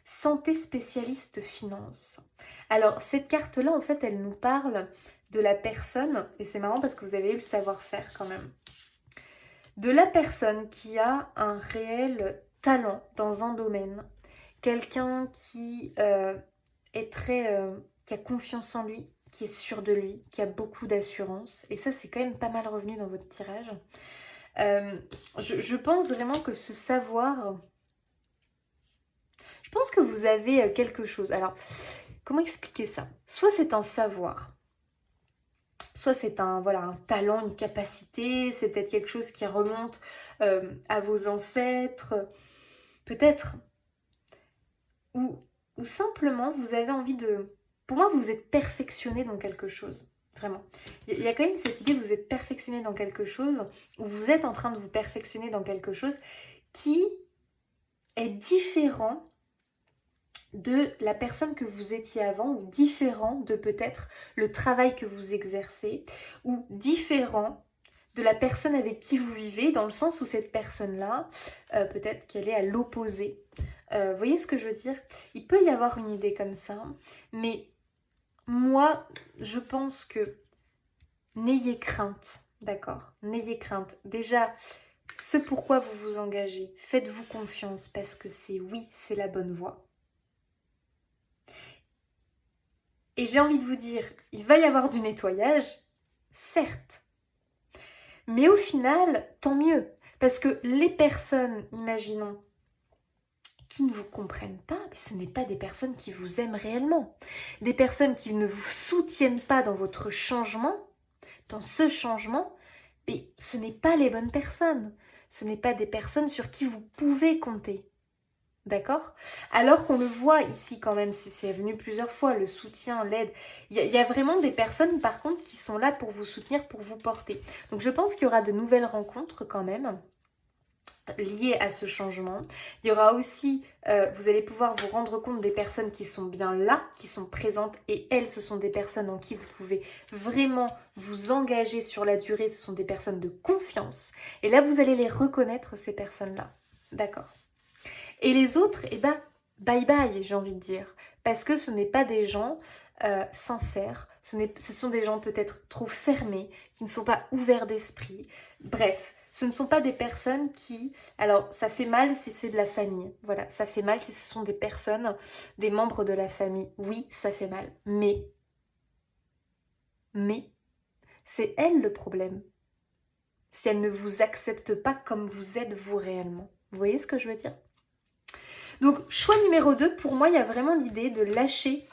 [SPEAKER 1] santé spécialiste finance. Alors, cette carte-là, en fait, elle nous parle de la personne, et c'est marrant parce que vous avez eu le savoir-faire quand même, de la personne qui a un réel talent dans un domaine, quelqu'un qui est qui a confiance en lui, qui est sûr de lui, qui a beaucoup d'assurance. Et ça, c'est quand même pas mal revenu dans votre tirage. Je pense vraiment que ce savoir... Je pense que vous avez quelque chose. Alors, comment expliquer ça? Soit c'est un savoir, soit c'est un talent, une capacité, c'est peut-être quelque chose qui remonte à vos ancêtres, peut-être. Ou simplement, vous avez envie de... Pour moi, vous êtes perfectionné dans quelque chose. Vraiment. Il y a quand même cette idée, vous êtes perfectionné dans quelque chose, ou vous êtes en train de vous perfectionner dans quelque chose qui est différent de la personne que vous étiez avant, ou différent de peut-être le travail que vous exercez, ou différent de la personne avec qui vous vivez, dans le sens où cette personne-là, peut-être qu'elle est à l'opposé. Vous voyez ce que je veux dire? Il peut y avoir une idée comme ça, mais moi, je pense que n'ayez crainte, d'accord? N'ayez crainte. Déjà, ce pourquoi vous vous engagez, faites-vous confiance parce que c'est la bonne voie. Et j'ai envie de vous dire, il va y avoir du nettoyage, certes. Mais au final, tant mieux. Parce que les personnes, imaginons, qui ne vous comprennent pas, mais ce n'est pas des personnes qui vous aiment réellement. Des personnes qui ne vous soutiennent pas dans votre changement, dans ce changement, mais ce n'est pas les bonnes personnes. Ce n'est pas des personnes sur qui vous pouvez compter. D'accord? Alors qu'on le voit ici quand même, c'est venu plusieurs fois, le soutien, l'aide. Il y a vraiment des personnes par contre qui sont là pour vous soutenir, pour vous porter. Donc je pense qu'il y aura de nouvelles rencontres quand même liées à ce changement. Il y aura aussi, vous allez pouvoir vous rendre compte des personnes qui sont bien là, qui sont présentes, et elles, ce sont des personnes en qui vous pouvez vraiment vous engager sur la durée, ce sont des personnes de confiance. Et là, vous allez les reconnaître, ces personnes-là. D'accord? Et les autres, bye bye, j'ai envie de dire. Parce que ce n'est pas des gens sincères, ce sont des gens peut-être trop fermés, qui ne sont pas ouverts d'esprit. Bref, ce ne sont pas des personnes qui... Alors, ça fait mal si c'est de la famille. Voilà, ça fait mal si ce sont des personnes, des membres de la famille. Oui, ça fait mal. Mais, c'est elle le problème. Si elle ne vous accepte pas comme vous êtes vous réellement. Vous voyez ce que je veux dire ? Donc, choix numéro 2, pour moi, il y a vraiment l'idée de lâcher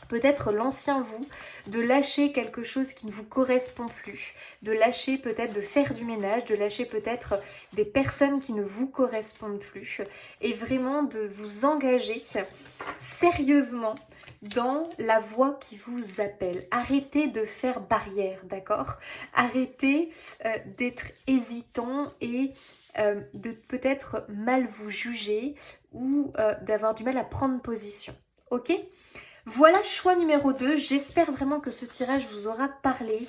[SPEAKER 1] peut-être l'ancien vous, de lâcher quelque chose qui ne vous correspond plus, de lâcher peut-être de faire du ménage, de lâcher peut-être des personnes qui ne vous correspondent plus, et vraiment de vous engager sérieusement dans la voie qui vous appelle. Arrêtez de faire barrière, d'accord? Arrêtez d'être hésitant et de peut-être mal vous juger ou d'avoir du mal à prendre position. Ok ? Voilà, choix numéro 2. J'espère vraiment que ce tirage vous aura parlé.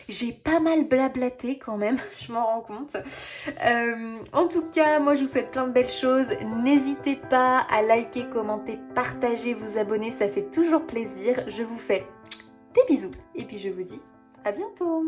[SPEAKER 1] J'ai pas mal blablaté quand même, je m'en rends compte. En tout cas, moi je vous souhaite plein de belles choses. N'hésitez pas à liker, commenter, partager, vous abonner, ça fait toujours plaisir. Je vous fais des bisous et puis je vous dis à bientôt.